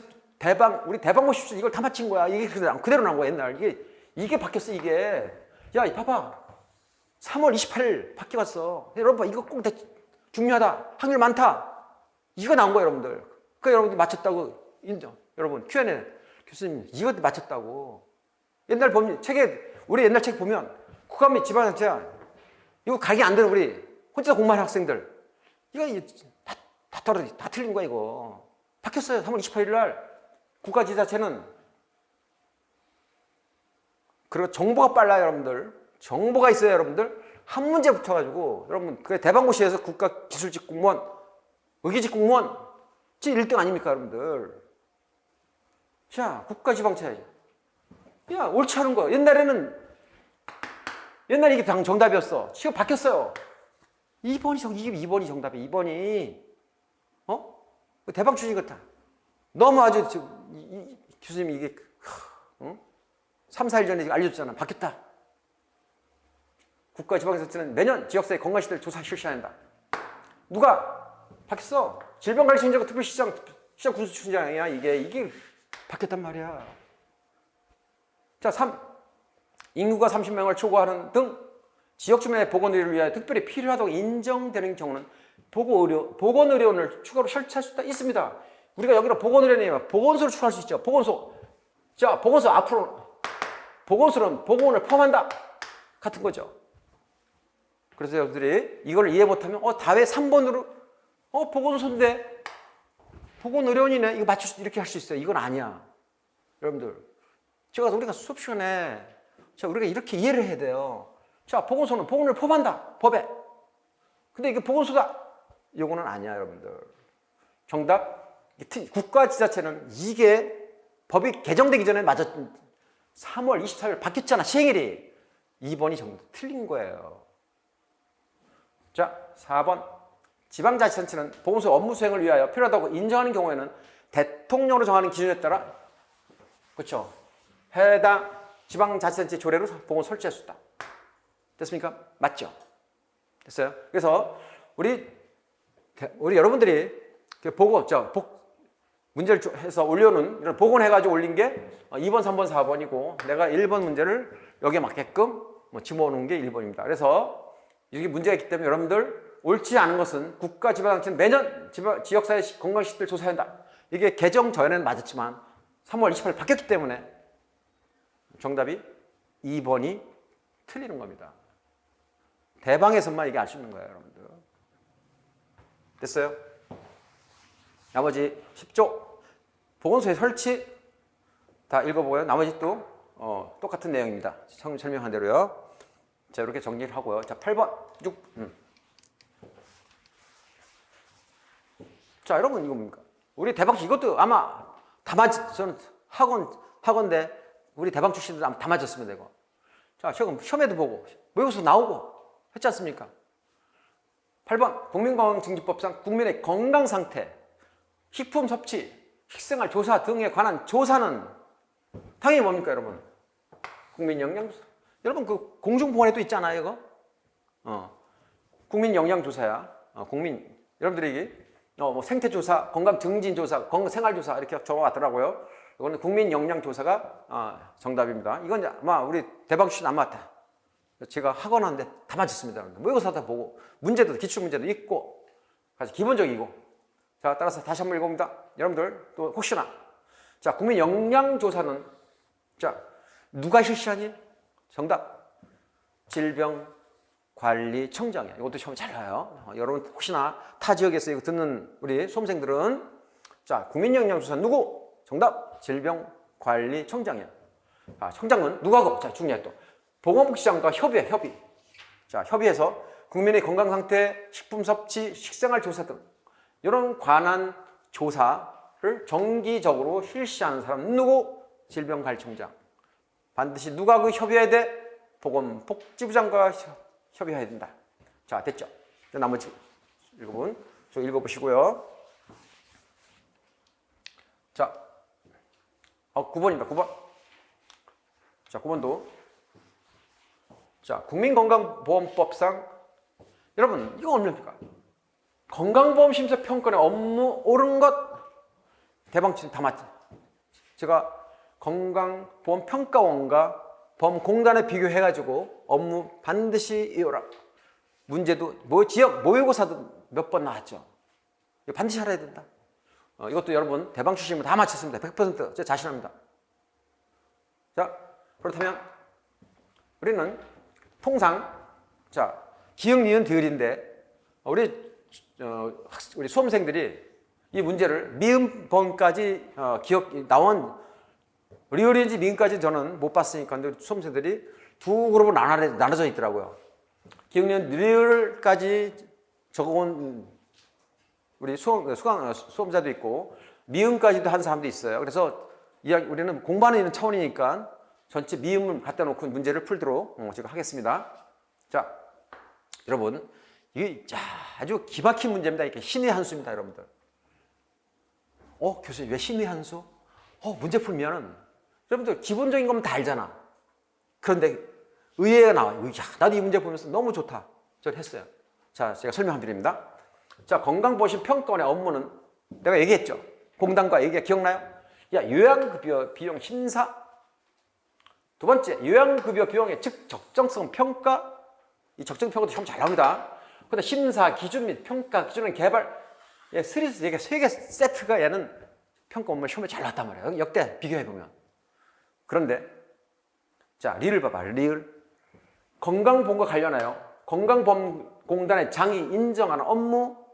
우리 대박 모십시오. 이걸 다 맞힌 거야. 이게 그대로 나온 거야, 옛날. 이게 바뀌었어, 이게. 야, 봐봐. 3월 28일 바뀌었어. 여러분, 이거 꼭 중요하다. 확률 많다. 이거 나온 거야, 여러분들. 여러분들 맞췄다고 인정. 여러분, Q&A. 교수님, 이거 맞췄다고. 옛날 책에, 우리 옛날 책 보면, 국가 및 지방자치야. 이거 각이 안 되는 우리, 혼자 공부하는 학생들. 이거 다 틀린 거야, 이거. 바뀌었어요. 3월 28일 날. 국가지자체는. 그리고 정보가 빨라요, 여러분들. 정보가 있어요, 여러분들. 한 문제 붙어가지고, 여러분, 그 대방고시에서 국가기술직 공무원, 의기직 공무원, 1등 아닙니까, 여러분들? 자, 국가지방채. 야, 옳지 않은 거. 옛날에 이게 정답이었어. 지금 바뀌었어요. 2번이 정답이야, 2번이. 대방 출신 같아. 너무 아주, 교수님이 이게, 3, 4일 전에 알려줬잖아. 바뀌었다. 국가지방자치는 매년 지역사회 건강시설 조사 실시한다. 누가? 바뀌었어. 질병관리청장과 특별시장, 시장군수청장이야. 이게 바뀌었단 말이야. 자, 3. 인구가 30명을 초과하는 등 지역 주민의 보건의료를 위하여 특별히 필요하다고 인정되는 경우는 보건의료원을 추가로 설치할 수 있습니다. 우리가 여기로 보건의료원이면 보건소를 추가할 수 있죠. 보건소. 자, 보건소 앞으로 보건소는 보건을 포함한다. 같은 거죠. 그래서 여러분들이 이걸 이해 못하면 다왜 3번으로 보건소인데 보건의료원이네. 이거 맞출 수 이렇게 할 수 있어요. 이건 아니야. 여러분들. 우리가 수업 시간에 우리가 이렇게 이해를 해야 돼요. 자, 보건소는 보건을 포함한다. 법에. 근데 이게 보건소다. 이거는 아니야, 여러분들. 정답. 국가지자체는 이게 법이 개정되기 전에 3월 24일 바뀌었잖아, 시행일이. 2번이 정답 틀린 거예요. 자, 4번. 지방자치단체는 보건소 업무 수행을 위하여 필요하다고 인정하는 경우에는 대통령으로 정하는 기준에 따라, 그렇죠, 해당 지방자치단체 조례로 보건 설치할 수 있다. 됐습니까? 맞죠? 됐어요? 그래서 우리 여러분들이 문제를 해서 올려놓은, 이런 복원해가지고 올린 게 2번, 3번, 4번이고, 내가 1번 문제를 여기에 맞게끔 집어넣은 게 1번입니다. 그래서 이게 문제가 있기 때문에 여러분들 옳지 않은 것은 국가지방자치는 매년 지역사회 건강시설 조사한다. 이게 개정 전에는 맞았지만 3월 28일 바뀌었기 때문에 정답이 2번이 틀리는 겁니다. 대방에서만 이게 알 수 있는 거예요, 여러분들. 됐어요? 나머지 10조 보건소의 설치 다 읽어보고요. 나머지 또 똑같은 내용입니다. 설명한 대로요. 자, 이렇게 정리를 하고요. 자, 8번 6. 자, 여러분 이거 뭡니까? 우리 대방출 이것도 아마 저는 학원대 우리 대방 출신들 아마 다 맞았으면 되고. 자, 지금 시험에도 보고 모의고사 나오고 했지 않습니까? 8번 국민건강증진법상 국민의 건강 상태, 식품 섭취, 식생활 조사 등에 관한 조사는 당연히 뭡니까, 여러분? 국민영양조사. 여러분 그 공중보건에도 있잖아요, 이거. 국민영양조사야. 여러분들이 생태조사, 건강증진조사, 건강생활조사 이렇게 적어왔더라고요. 이거는 국민영양조사가 정답입니다. 이건 아마 우리 대박 출신 아마 제가 학원 하는데 다 맞췄습니다. 모의고사 다 보고 문제도 기출문제도 있고 아주 기본적이고. 자, 따라서 다시 한번 읽어봅니다. 여러분들 또 혹시나 자, 국민영양조사는 자, 누가 실시하니? 정답 질병관리청장이야. 이것도 시험 잘 나와요. 여러분 혹시나 타 지역에서 이거 듣는 우리 수험생들은 자, 국민영양조사 누구? 정답 질병관리청장이야. 청장은 누구하고? 자, 중요해 또. 보건복지장과 협의. 자, 협의해서 국민의 건강 상태, 식품 섭취, 식생활 조사 등 이런 관한 조사를 정기적으로 실시하는 사람 누구? 질병관리청장. 반드시 누가 그 협의해야 돼? 보건복지부 장관과 협의해야 된다. 자, 됐죠? 나머지 읽어본 저 읽어보시고요. 자, 9번입니다. 9번. 자, 9번도. 자, 국민건강보험법상 여러분 이거 얼마입니까? 건강보험심사평가의 업무 옳은 것 대방침 다 맞죠? 제가 건강보험평가원과 보험공단에 비교해가지고 업무 반드시 이어라. 문제도 지역 모의고사도 몇 번 나왔죠. 이거 반드시 알아야 된다. 이것도 여러분 대방 출신이면 다 맞췄습니다. 100% 제가 자신합니다. 자, 그렇다면 우리는 통상 자 기억, 니은, 디귿인데 우리 수험생들이 이 문제를 미음번까지 나온 리을인지 미음까지 저는 못 봤으니까 근데 수험생들이 두 그룹으로 나눠져 있더라고요. 기억, 니은, 리을까지 적어온 우리 수험자도 있고 미음까지도 한 사람도 있어요. 그래서 우리는 공부하는 차원이니까 전체 미음을 갖다 놓고 문제를 풀도록 제가 하겠습니다. 자, 여러분 이게 아주 기막힌 문제입니다. 이렇게 신의 한 수입니다, 여러분들. 교수님 왜 신의 한 수? 문제 풀면은 여러분들 기본적인 거면 다 알잖아. 그런데 의외가 나와요. 나도 이 문제 보면서 너무 좋다. 저는 했어요. 자, 제가 설명 한번 드립니다. 자, 건강보험평가원의 업무는 내가 얘기했죠. 공단과 기억나요? 요양급여 비용 심사. 두 번째, 요양급여 비용의 적정성 평가. 이 적정 평가도 참 잘 나옵니다. 근데 심사 기준 및 평가 기준의 개발. 스리스 이게 세 개 세트가 얘는 평가 업무 시험에 잘 나왔단 말이에요. 역대 비교해보면. 그런데 자, 리을 봐봐. 리을. 건강보험과 관련하여 건강보험공단의 장이 인정하는 업무.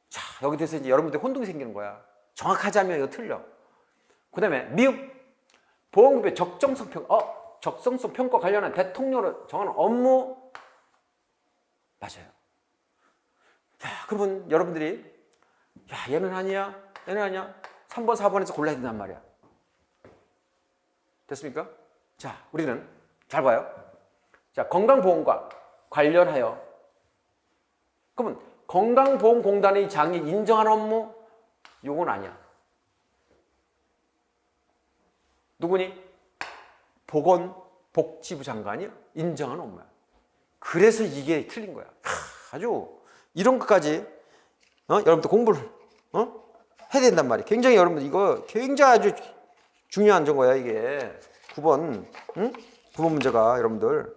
자, 여기 대해서 이제 여러분들 혼동이 생기는 거야. 정확하지 않으면 이거 틀려. 그 다음에 미흡. 보험급여 적정성 평가. 적정성 평가 관련한 대통령으로 정하는 업무. 맞아요. 자, 그러면 여러분들이 얘는 아니야, 얘는 아니야. 3번, 4번에서 골라야 된단 말이야. 됐습니까? 자, 우리는 잘 봐요. 자, 건강보험과 관련하여 그러면 건강보험공단의 장이 인정한 업무? 요건 아니야. 누구니? 보건복지부 장관이 인정한 업무야. 그래서 이게 틀린 거야. 아주 이런 것까지 여러분들 공부를 해야 된단 말이에요. 굉장히 여러분들 이거 굉장히 아주 중요한 거야 이게. 9번 9번 문제가 여러분들.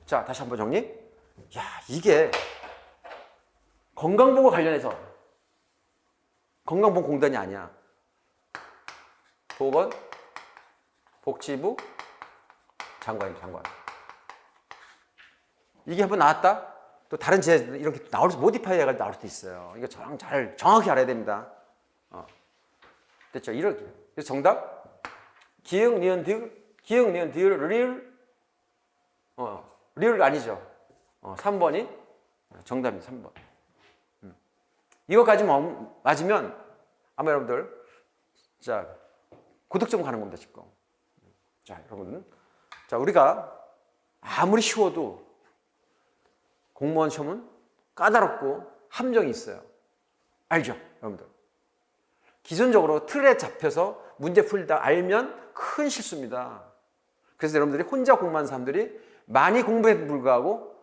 자, 다시 한번 정리. 이게 건강보험과 관련해서 건강보험공단이 아니야. 보건복지부 장관입니다. 장관. 이게 한번 나왔다? 또 다른 제도 이렇게 나올 수 모디파이 해가지고 나올 수도 있어요. 이거 정확히 알아야 됩니다. 됐죠? 이렇게. 그래서 정답 기역, 니은, 디귿, 기역, 니은, 디귿, 리을. 리을 아니죠. 3번이 정답입니다. 3번. 이거까지 맞으면 아마 여러분들 자 고득점 가는 겁니다. 지금. 자, 여러분. 자, 우리가 아무리 쉬워도 공무원 시험은 까다롭고 함정이 있어요. 알죠? 여러분들. 기존적으로 틀에 잡혀서 문제 풀다 알면 큰 실수입니다. 그래서 여러분들이 혼자 공부하는 사람들이 많이 공부해도 불구하고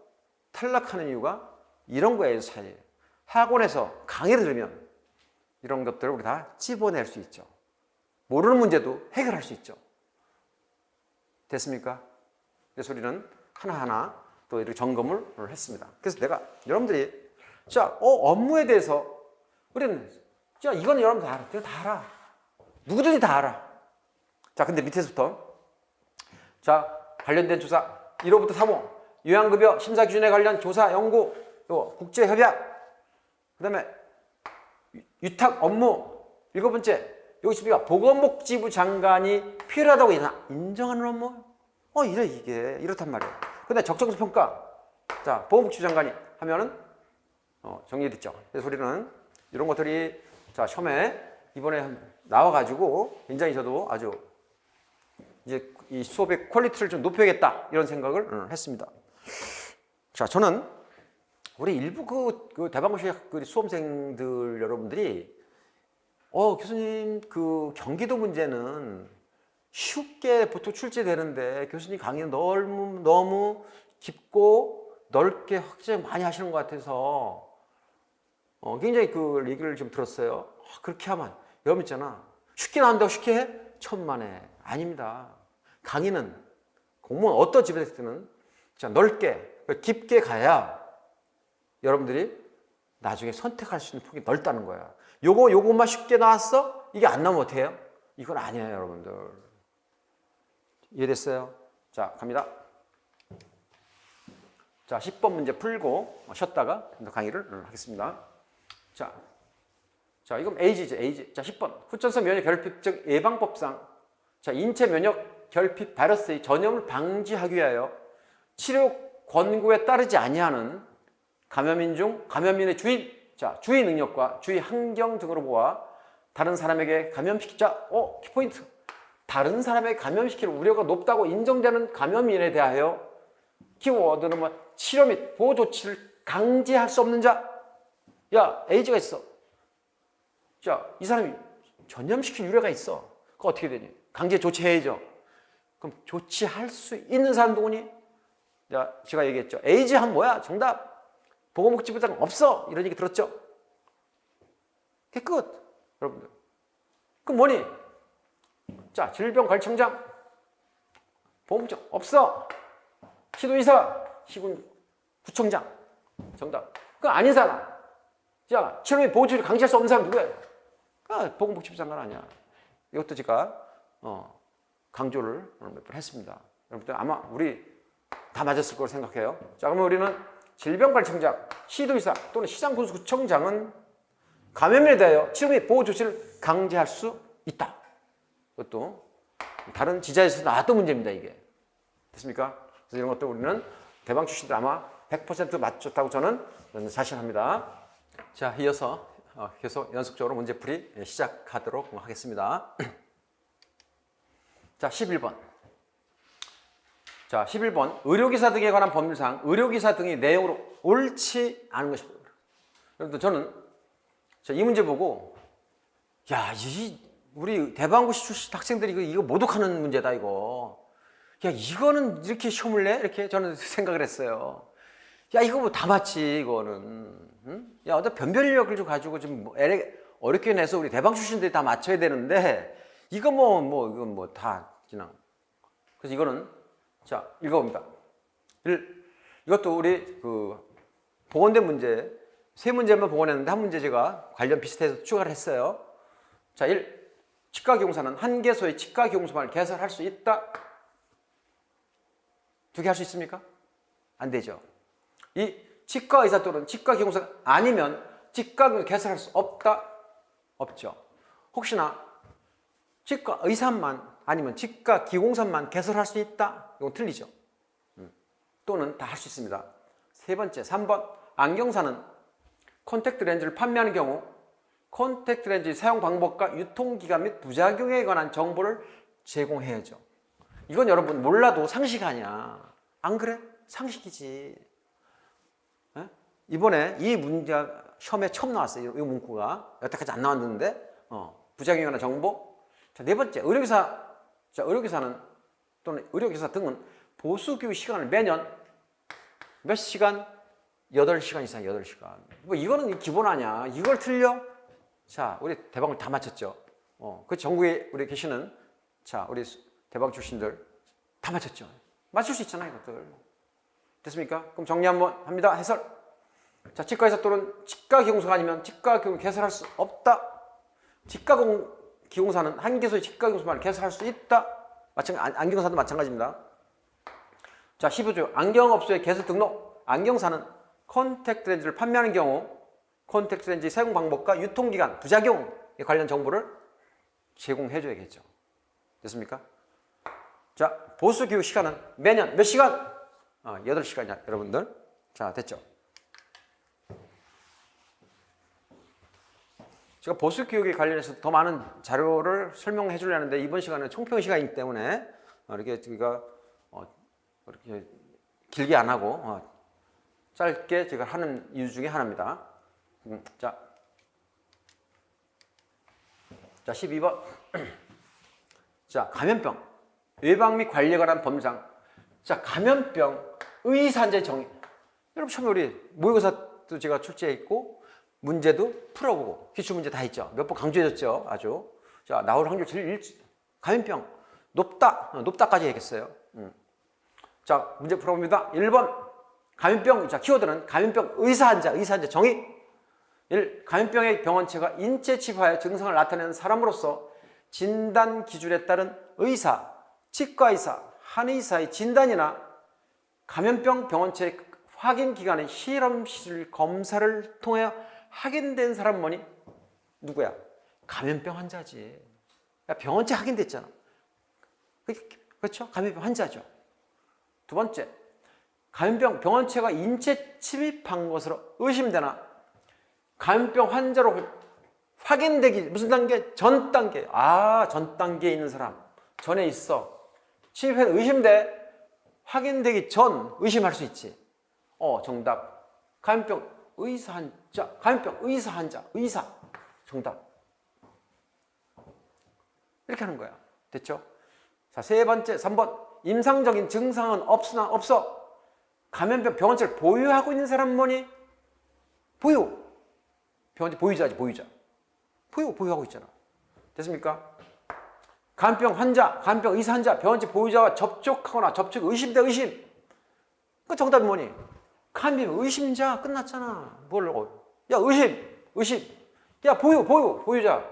탈락하는 이유가 이런 거예요. 사실 학원에서 강의를 들으면 이런 것들을 우리 다 찝어낼 수 있죠. 모르는 문제도 해결할 수 있죠. 됐습니까? 그래서 우리는 하나하나 또 이렇게 점검을 했습니다. 그래서 내가 여러분들이 자, 업무에 대해서 우리는 자, 이거는 여러분 다 알아. 이거 다 알아. 누구든지 다 알아. 자, 근데 밑에서부터 자, 관련된 조사 1호부터 3호 요양급여 심사 기준에 관련 조사 연구 국제협약 그 다음에 위탁 업무 7번째 여기 보니까 보건복지부 장관이 필요하다고 인정하는 업무? 이게 이렇단 말이에요. 근데 적정성 평가 자, 보건복지부 장관이 하면은 정리됐죠. 그래서 우리는 이런 것들이 자 시험에 이번에 나와가지고 굉장히 저도 아주 이제 이 수업의 퀄리티를 좀 높여야겠다 이런 생각을 했습니다. 자, 저는 우리 일부 그 대방고시 그 수험생들 여러분들이 교수님 그 경기도 문제는 쉽게 보통 출제되는데 교수님 강의는 너무 깊고 넓게 확장 많이 하시는 것 같아서 굉장히 그 얘기를 좀 들었어요. 그렇게 하면 여러분 있잖아, 쉽게 나온다고 쉽게 해? 천만에 아닙니다. 강의는 공무원 어떤 집에서 듣는 넓게 깊게 가야 여러분들이 나중에 선택할 수 있는 폭이 넓다는 거야. 요것만 쉽게 나왔어? 이게 안 나오면 어떻게 해요? 이건 아니에요, 여러분들. 이해됐어요? 자, 갑니다. 자, 10번 문제 풀고 쉬었다가 강의를 하겠습니다. 자, 이건 A지죠, A지. 자, 10번. 후천성 면역 결핍증 예방법상 자, 인체 면역 결핍 바이러스의 전염을 방지하기 위하여 치료 권고에 따르지 아니하는 감염인 중 감염인의 주의 능력과 주의 환경 등으로 보아 다른 사람에게 감염시키자. 키포인트. 다른 사람에게 감염시킬 우려가 높다고 인정되는 감염인에 대하여 키워드는 뭐 치료 및 보호 조치를 강제할 수 없는 자. 야, 에이즈가 있어. 자, 이 사람이 전염시킬 우려가 있어. 그거 어떻게 되니? 강제 조치해야죠. 그럼 조치할 수 있는 사람 누구니? 자, 제가 얘기했죠. 에이즈 하면 뭐야? 정답. 보건복지부장 없어. 이런 얘기 들었죠? 그게 끝. 여러분들. 그럼 뭐니? 자, 질병관리청장. 보건복지부장 없어. 시도의사. 시군구청장. 정답. 그거 아닌 사람. 자, 치료및 보호조치를 강제할 수 없는 사람 누구예요? 보건복지부 장관 아니야. 이것도 제가 강조를 몇 번 했습니다. 여러분들 아마 우리 다 맞았을 거라고 생각해요. 자, 그러면 우리는 질병관리청장, 시도의사 또는 시장군수구청장은 감염에 대하여 치료 및 보호 조치를 강제할 수 있다. 그것도 다른 지자체에서 나왔던 문제입니다, 이게. 됐습니까? 그래서 이런 것도 우리는 대방 출신들 아마 100% 맞췄다고 저는 자신합니다. 자, 이어서 계속 연속적으로 문제풀이 시작하도록 하겠습니다. 자, 11번. 자, 11번. 의료기사 등에 관한 법률상 의료기사 등의 내용으로 옳지 않은 것입니다. 여러분들 저는 이 문제 보고 우리 대방고시 출신 학생들이 이거 모독하는 문제다 이거. 이거는 이렇게 시험을 내? 이렇게 저는 생각을 했어요. 이거 뭐 다 맞지 이거는. 응? 어떤 변별력을 좀 가지고 좀 어렵게 내서 우리 대방 출신들이 다 맞춰야 되는데 이건 뭐 다 그냥. 그래서 이거는 자, 읽어봅니다. 이것도 우리 복원된 문제, 세 문제만 복원했는데 한 문제 제가 관련 비슷해서 추가를 했어요. 자, 1. 치과기용사는 한 개소의 치과기용소만을 개설할 수 있다. 2개 할 수 있습니까? 안 되죠. 이 치과의사 또는 치과기용사 아니면 치과기용사 개설할 수 없다. 없죠. 혹시나 치과의사만 아니면 치과기공사만 개설할 수 있다. 이건 틀리죠. 또는 다 할 수 있습니다. 세 번째, 3번. 안경사는 콘택트 렌즈를 판매하는 경우 콘택트 렌즈의 사용 방법과 유통기간 및 부작용에 관한 정보를 제공해야죠. 이건 여러분 몰라도 상식 아니야. 안 그래? 상식이지. 에? 이번에 이 문제가 시험에 처음 나왔어요. 이 문구가. 여태까지 안 나왔는데 부작용에 관한 정보. 자, 네 번째, 의료기사. 자, 의료기사는 또는 의료기사 등은 보수교육 시간을 매년 몇 시간? 8시간 이상 8시간. 뭐 이거는 기본 아니야. 이걸 틀려? 자, 우리 대방을 다 맞췄죠. 그 전국에 우리 계시는 자, 우리 대방 출신들 다 맞췄죠. 맞출 수 있잖아요, 이것들. 됐습니까? 그럼 정리 한번 합니다. 해설. 자, 치과의사 또는 치과기공사가 아니면 치과기공사 개설할 수 없다. 치과기공사는 한 개소의 치과기공사만 개설할 수 있다. 안경사도 마찬가지입니다. 자, 15조. 안경업소의 개설 등록. 안경사는 콘택트 렌즈를 판매하는 경우 콘택트 렌즈의 사용 방법과 유통기간, 부작용에 관련 정보를 제공해줘야겠죠. 됐습니까? 자, 보수교육 시간은 매년 몇 시간? 8시간이야, 여러분들. 자, 됐죠? 제가 보수교육에 관련해서 더 많은 자료를 설명해 주려는데 이번 시간은 총평 시간이기 때문에 이렇게 제가 이렇게 길게 안 하고 짧게 제가 하는 이유 중에 하나입니다. 자 12번. 자, 감염병, 예방 및 관리에 관한 법상. 자, 감염병, 의사한자의 정의. 여러분 처음에 우리 모의고사도 제가 출제했고 문제도 풀어보고 기출문제 다 했죠. 몇 번 강조해줬죠. 아주. 자, 나올 확률 제일 감염병 높다까지 얘기했어요. 자, 문제 풀어봅니다. 1번 감염병. 자, 키워드는 감염병 의사한자 정의. 1. 감염병의 병원체가 인체 침입하여 증상을 나타내는 사람으로서 진단 기준에 따른 의사, 치과의사, 한의사의 진단이나 감염병 병원체의 확인 기관의 실험실 검사를 통해 확인된 사람 뭐니? 누구야? 감염병 환자지. 병원체 확인됐잖아. 그렇죠? 감염병 환자죠. 두 번째, 감염병 병원체가 인체 침입한 것으로 의심되나 감염병 환자로 확인되기 무슨 단계? 전 단계. 전 단계에 있는 사람. 전에 있어. 침입해 의심돼. 확인되기 전 의심할 수 있지. 정답. 감염병 의사 환자. 감염병 의사 환자. 의사. 정답. 이렇게 하는 거야. 됐죠? 자, 세 번째 3번. 임상적인 증상은 없으나 없어. 감염병 병원체를 보유하고 있는 사람 뭐니? 보유. 병원체 보유자지, 보유자. 보유하고 있잖아. 됐습니까? 감염병 환자, 감염병 의사 환자, 병원체 보유자와 접촉하거나 접촉 의심돼 의심. 그 정답이 뭐니? 감염병 의심자. 끝났잖아. 야, 의심. 야, 보유자.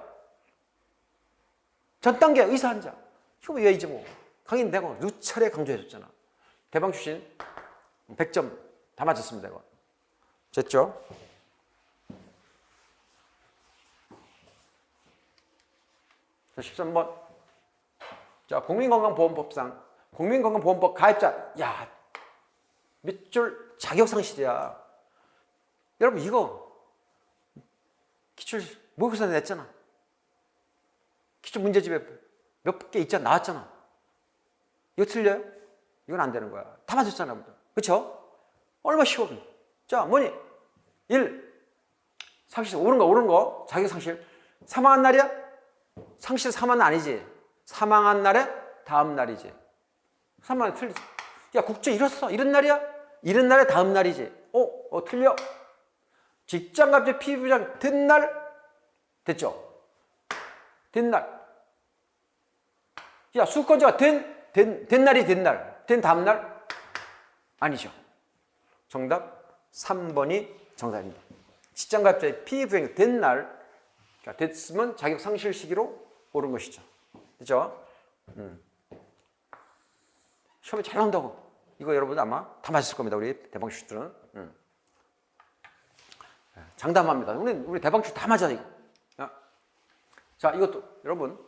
전 단계 의사 환자. 이거 뭐 얘기지 뭐. 강의 내가 누차례 강조해줬잖아. 대방 출신 100점 다 맞췄습니다. 이거. 됐죠? 자, 13번. 자, 국민건강보험법상 국민건강보험법 가입자. 야, 밑줄 자격상실이야. 여러분 이거 기출 모의고사 냈잖아. 기출 문제집에 몇 개 있잖아. 나왔잖아. 이거 틀려요? 이건 안 되는 거야. 다 맞았잖아. 그쵸? 얼마 쉬워. 자, 뭐니? 1. 상실 옳은 거. 자격상실. 사망한 날이야? 상실 사망은 아니지. 사망한 날에 다음 날이지. 사망은 틀리지. 야, 국제 잃었어. 이런 날이야? 이런 날에 다음 날이지. 틀려. 직장갑질 피부장 된 날? 됐죠? 된 날. 야, 수건제가 된 날이 된 날. 된 다음 날? 아니죠. 정답 3번이 정답입니다. 직장갑질 피부행 된 날. 됐으면 자격 상실 시기로 옳은 것이죠. 그죠? 시험에 잘 나온다고. 이거 여러분 아마 다 맞을 겁니다. 우리 대방출들은. 장담합니다. 우리 대방출 다 맞아, 이거. 자, 이것도 여러분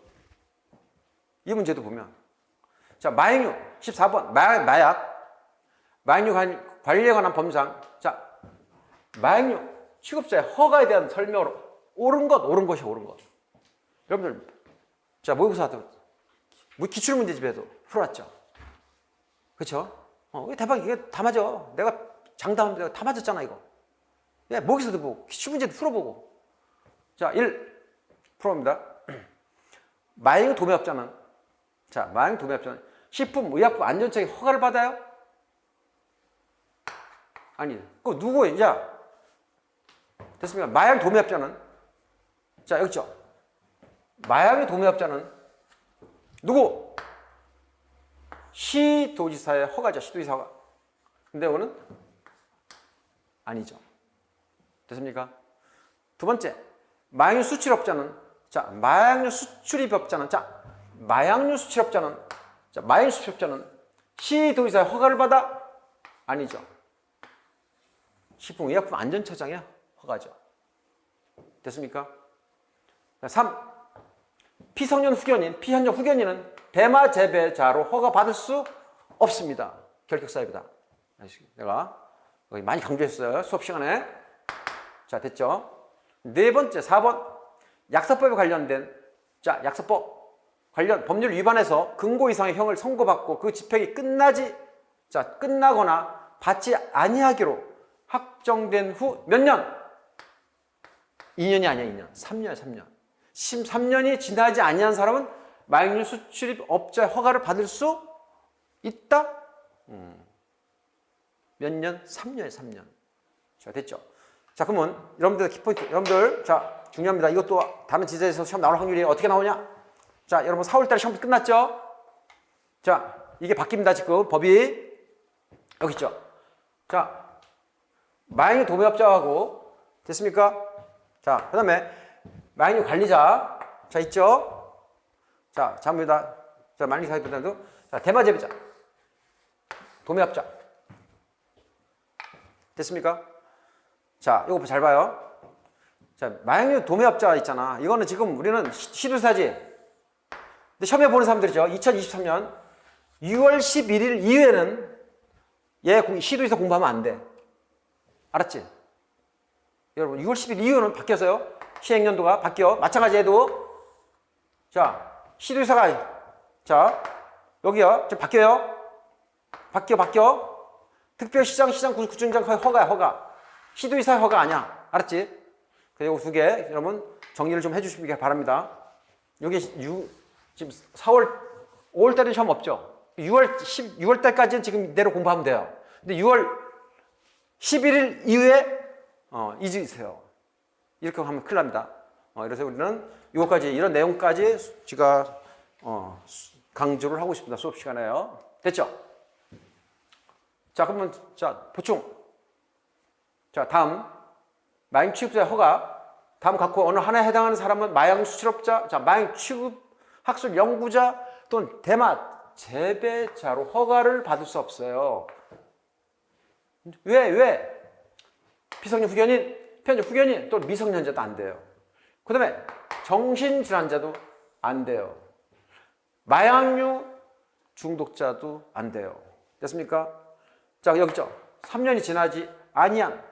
이 문제도 보면 자, 마약류 14번 마약류 관리에 관한 법상. 자, 마약류 취급자의 허가에 대한 설명으로 옳은 것이야. 여러분들 자, 모의고사도 기출문제집에도 풀어왔죠. 그쵸? 대박. 이게 다 맞아. 내가 장담합니다. 다 맞았잖아, 이거. 모의고사도 보고 기출문제도 풀어보고. 자, 1 풀어봅니다. 마약 도매업자는 식품의약품 안전처의 허가를 받아요? 아니, 그 누구예요? 자, 됐습니까? 마약 도매업자는, 자, 여기 있죠? 마약의 도매업자는 누구? 시도지사의 허가죠. 시도지사 허가. 근데 이거는 아니죠. 됐습니까? 두 번째, 마약류 수출업자는, 자, 마약류 수출입업자는, 자, 마약류 수출업자는, 자, 마약류 수출업자는 시도지사의 허가를 받아? 아니죠. 식품의약품 안전처장의 허가죠. 됐습니까? 3. 피성년 후견인, 피현적 후견인은 대마 재배자로 허가받을 수 없습니다. 결격사유다. 내가 많이 강조했어요. 수업 시간에. 자, 됐죠? 네 번째, 4번. 약사법에 관련된 자 약사법 관련 법률 위반해서 금고 이상의 형을 선고받고 그 집행이 끝나거나 받지 아니하기로 확정된 후 몇 년? 2년이 아니야 2년 3년이야 3년 13년이 지나지 아니한 사람은 마약류 수출입 업자의 허가를 받을 수 있다? 몇 년? 3년이에요 3년. 자 됐죠? 자 그러면 여러분들 키포인트 여러분들 자 중요합니다. 이것도 다른 지자체에서 시험 나올 확률이 어떻게 나오냐? 자 여러분 4월달에 시험 끝났죠? 자 이게 바뀝니다. 지금 법이 여기 있죠? 자 마약류 도매업자하고 됐습니까? 자 그 다음에 마약류 관리자 자 있죠? 자 자입니다. 자 마약류 사입자도 자 대마제비자 도매업자 됐습니까? 자 이거 잘 봐요. 자 마약류 도매업자 있잖아. 이거는 지금 우리는 시도사지. 근데 시험에 보는 사람들이죠. 2023년 6월 11일 이후에는 얘 시도에서 공부하면 안 돼. 알았지? 여러분 6월 10일 이후는 바뀌었어요. 시행연도가 바뀌어. 마찬가지 해도 자 시도의사가 자 여기요. 지금 바뀌어요. 바뀌어. 특별시장 구청장 허가야 허가. 시도의사 허가 아니야. 알았지? 그리고 두 개 여러분 정리를 좀 해주시기 바랍니다. 여기 지금 4월 5월 달에 시험 없죠. 6월 달까지는 지금 이대로 공부하면 돼요. 근데 6월 11일 이후에 잊으세요. 이렇게 하면 큰일 납니다. 그래서 우리는 이것까지 이런 내용까지 제가 강조를 하고 싶습니다. 수업 시간에요. 됐죠? 자 그러면 자 보충. 자 다음 마약 취급자 허가. 다음 각호 어느 하나에 해당하는 사람은 마약 수출업자, 자 마약 취급 학술 연구자 또는 대마 재배자로 허가를 받을 수 없어요. 왜? 비성년 후견인, 편적 후견인 또는 미성년자도 안 돼요. 그 다음에 정신질환자도 안 돼요. 마약류 중독자도 안 돼요. 됐습니까? 자 여기 있죠. 3년이 지나지 아니한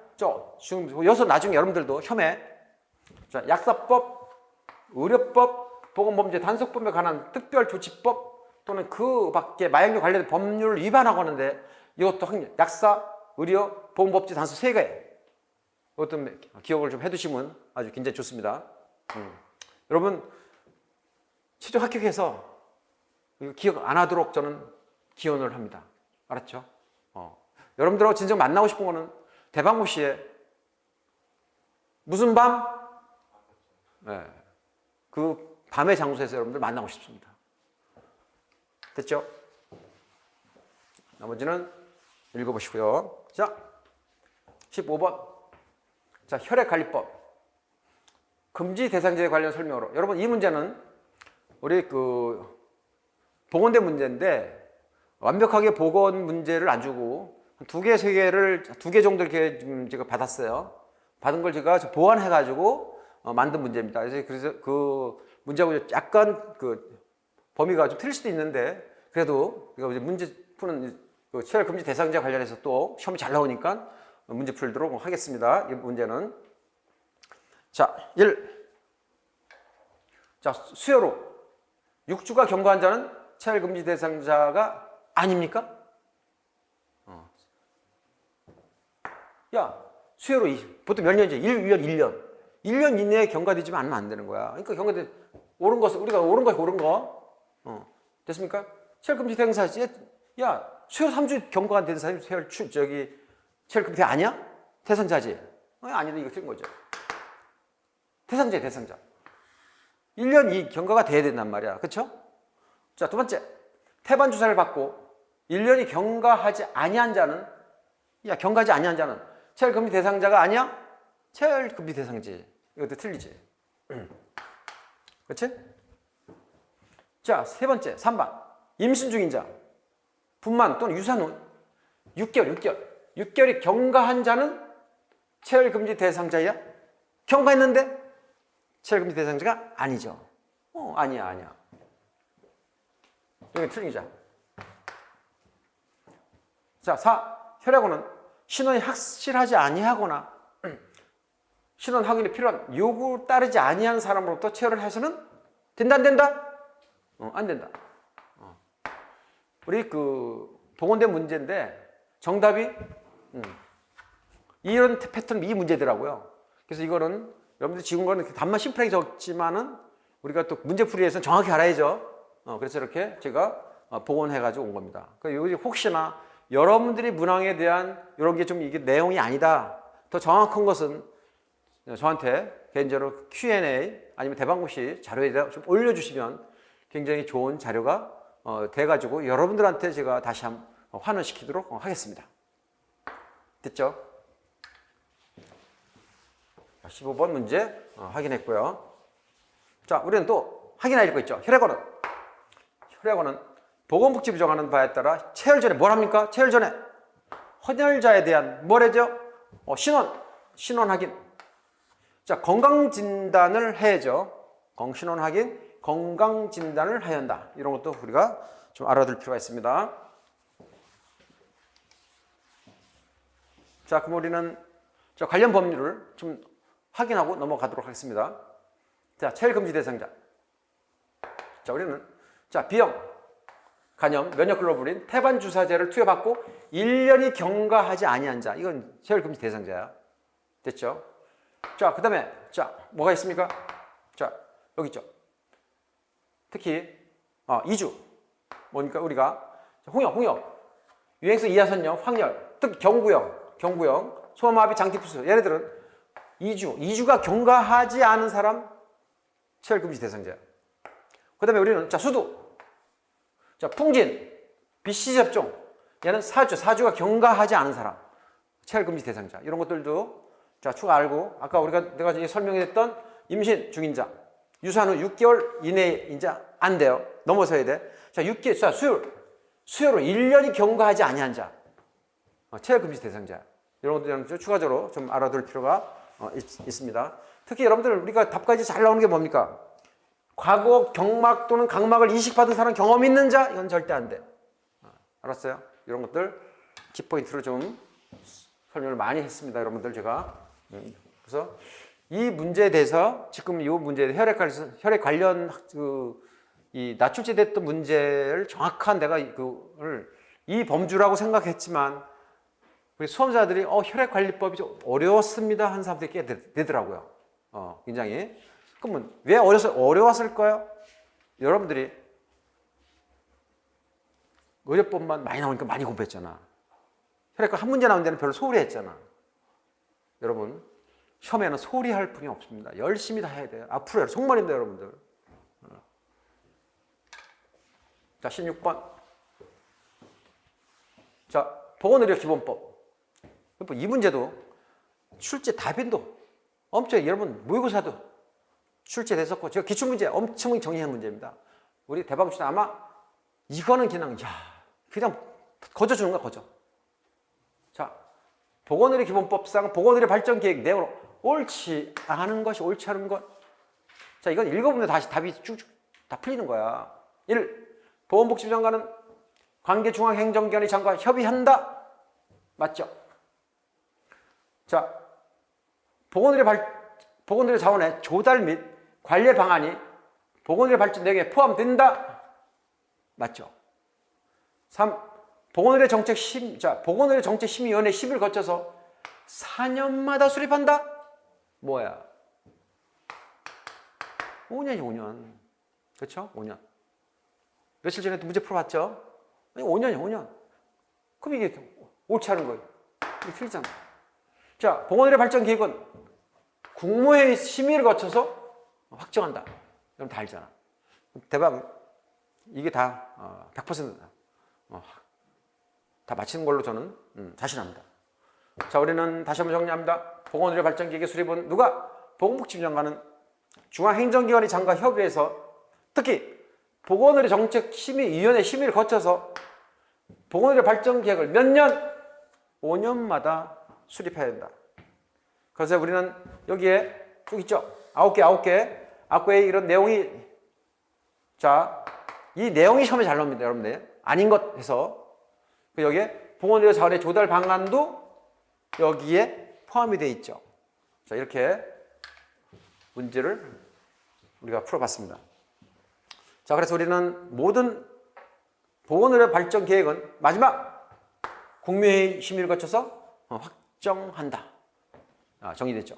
지금 여기서 나중에 여러분들도 혐의 자 약사법, 의료법, 보건범죄 단속법에 관한 특별조치법 또는 그 밖에 마약류 관련된 법률을 위반하고 하는데 이것도 약사, 의료, 보건법제 단속 3개 이것도 기억을 좀 해두시면 아주 굉장히 좋습니다. 여러분 최종 합격해서 기억 안 하도록 저는 기원을 합니다. 알았죠? 여러분들하고 진정 만나고 싶은 거는 대방고시에 무슨 밤? 네. 그 밤의 장소에서 여러분들 만나고 싶습니다. 됐죠? 나머지는 읽어보시고요. 자, 15번. 자, 혈액관리법. 금지 대상자에 관련 설명으로. 여러분, 이 문제는 우리 보건대 문제인데 완벽하게 보건 문제를 안 주고 두 개 정도 이렇게 제가 받았어요. 받은 걸 제가 보완해가지고 만든 문제입니다. 그래서 그 문제하고 약간 범위가 좀 틀릴 수도 있는데 그래도 문제 푸는 체열 금지 대상자 관련해서 또 시험이 잘 나오니까 문제 풀도록 하겠습니다. 이 문제는 자 1. 자 수혈후 6주가 경과한 자는 체열 금지 대상자가 아닙니까? 야 수혈후 보통 몇 년이지? 1년 이내에 경과되지만 않으면 안 되는 거야. 그러니까 경과돼 옳은 것을 우리가 옳은 거. 됐습니까? 체열금지 대상자 야 수혈 3주 경과가 된 사람이 체열금지 아니야? 대상자지? 아니다 이거 틀린 거죠. 대상자. 1년 이 경과가 돼야 된단 말이야. 그렇죠? 자, 두 번째. 태반 주사를 받고 1년이 경과하지 아니한 자는 경과하지 아니한 자는 체열금지 대상자가 아니야? 체열금지 대상지. 이것도 틀리지. 그렇지? 자, 세 번째, 3번. 임신 중인 자. 분만 또는 유산 후 6개월이 경과한 자는 체열금지 대상자야? 경과했는데 체열금지 대상자가 아니죠. 아니야. 여기 틀리자. 자, 4. 혈액원은 신원이 확실하지 아니하거나 신원 확인이 필요한 요구 따르지 아니한 사람으로부터 체열을 해서는 된다 안 된다? 안 된다. 우리 그 복원된 문제인데 정답이 이런 패턴 이 문제더라고요. 그래서 이거는 여러분들 지금 거는 답만 심플하게 적지만은 우리가 또 문제풀이에서는 정확히 알아야죠. 그래서 이렇게 제가 복원해가지고 온 겁니다. 그러니까 혹시나 여러분들이 문항에 대한 이런 게 좀 이게 내용이 아니다. 더 정확한 것은 저한테 개인적으로 Q&A 아니면 대방고시 자료에다 좀 올려주시면 굉장히 좋은 자료가 돼가지고 여러분들한테 제가 다시 한번 환원시키도록 하겠습니다. 됐죠? 15번 문제 확인했고요. 자, 우리는 또 확인해야 될 거 있죠. 혈액원은 보건복지부 정하는 바에 따라 체열 전에 뭘 합니까? 체열 전에 헌혈자에 대한 뭐래죠? 신원 확인. 자, 건강진단을 해야죠. 신원 확인, 건강진단을 해야 한다. 이런 것도 우리가 좀 알아둘 필요가 있습니다. 자, 그럼 우리는 관련 법률을 좀 확인하고 넘어가도록 하겠습니다. 자, 체열 금지 대상자. 자, 우리는 B형 간염 면역글로불린 태반 주사제를 투여받고 1년이 경과하지 아니한 자. 이건 체열 금지 대상자야. 됐죠? 자, 그다음에 뭐가 있습니까? 자, 여기 있죠. 특히 2주. 뭐니까 우리가 홍역, 유행성 이하선염, 황열, 특히 경구형, 소아마비, 장티푸스. 얘네들은 2주가 경과하지 않은 사람 체열 금지 대상자야. 그다음에 우리는 수두. 풍진, BCG 접종. 얘는 4주가 경과하지 않은 사람 체열 금지 대상자. 이런 것들도 추가 알고 아까 내가 설명했던 임신 중인자. 유산 후 6개월 이내에 이제 안 돼요. 넘어서야 돼. 자, 6개월, 수혈로 1년이 경과하지 아니한 자. 체열 금지 대상자. 이런 것들 추가적으로 좀 알아둘 필요가 있습니다. 특히 여러분들 우리가 답까지 잘 나오는 게 뭡니까? 과거 경막 또는 각막을 이식받은 사람 경험 있는 자? 이건 절대 안 돼. 알았어요? 이런 것들 키포인트로 좀 설명을 많이 했습니다. 여러분들 제가. 그래서 이 문제에 대해서 지금 이 문제에 혈액 관련 이 낮출제 됐던 문제를 정확한 내가 이 범주라고 생각했지만 우리 수험자들이 혈액관리법이 좀 어려웠습니다 한 사람들이 꽤 되더라고요. 굉장히. 그러면 왜 어려웠을까요? 여러분들이 의료법만 많이 나오니까 많이 공부했잖아. 혈액과 한 문제 나온 데는 별로 소홀히 했잖아. 여러분 시험에는 소홀히 할 뿐이 없습니다. 열심히 다 해야 돼요. 앞으로 정말입니다, 여러분들. 자, 16번. 자, 보건의료기본법. 이 문제도 출제 답변도 엄청 여러분 모의고사도 출제됐었고 제가 기출문제 엄청 정리한 문제입니다. 우리 대방고시는 아마 이거는 그냥 거저 주는 거야, 거저. 자, 보건의료기본법상 보건의료발전계획 내용으로 옳지 않은 것이 옳지 않은 것. 자, 이건 읽어보면 다시 답이 쭉쭉 다 풀리는 거야. 1. 보건복지부 장관은 관계중앙행정기관의 장관과 협의한다. 맞죠? 자, 보건의료 자원의 조달 및 관리 방안이 보건의료 발전 내용에 포함된다. 맞죠? 3. 보건의료 정책심의위원회 10일 거쳐서 4년마다 수립한다? 뭐야? 5년이 5년. 그렇죠? 5년. 며칠 전에 또 문제 풀어봤죠? 5년이 5년. 그럼 이게 옳지 않은 거예요. 이게 틀리잖아. 자, 보건의료 발전 계획은 국무회의 심의를 거쳐서 확정한다. 그럼 다 알잖아. 대박. 이게 다 100%다. 다 맞히는 걸로 저는 자신합니다. 자, 우리는 다시 한번 정리합니다. 보건의료 발전 계획의 수립은 누가? 보건복지부 장관은 중앙행정기관의 장과 협의해서 특히 보건의료 정책심의위원회 심의를 거쳐서 보건의료 발전 계획을 몇 년? 5년마다 수립해야 된다. 그래서 우리는 여기에 쭉 있죠. 9개 이런 내용이 자, 이 내용이 시험에 잘 나옵니다, 여러분들. 아닌 것 해서 여기에 보건의료 자원의 조달 방안도 여기에 포함이 되어 있죠. 자, 이렇게 문제를 우리가 풀어봤습니다. 자, 그래서 우리는 모든 보건의료 발전 계획은 마지막 국민회의 심의를 거쳐서 확정한다. 정리됐죠.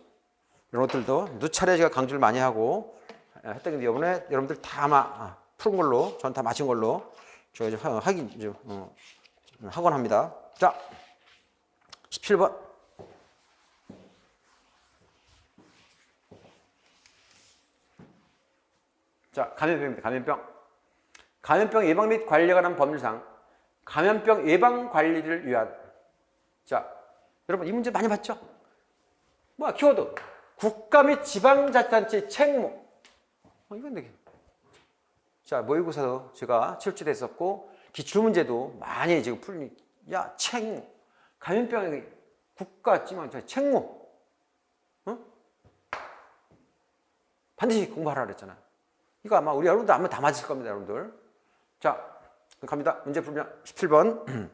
이런 것들도 누차례 제가 강조를 많이 하고 했던 건데 이번에 여러분들 다 아마 푸른 걸로 전 다 마친 걸로 저희 하곤 합니다. 자, 17번. 자, 감염병입니다. 감염병. 감염병 예방 및 관리에 관한 법률상 감염병 예방 관리를 위한, 자, 여러분 이 문제 많이 봤죠? 뭐야, 키워드. 국가 및 지방자치단체 책무. 이건 되게. 자, 모의고사도 제가 출제됐었고, 기출문제도 많이 지금 풀리, 야, 책무. 감염병의 국가 지방자치 책무. 반드시 공부하라 그랬잖아요. 이거 아마 우리 여러분들 아마 다 맞을 겁니다, 여러분들. 자, 갑니다. 문제 풀면 17번.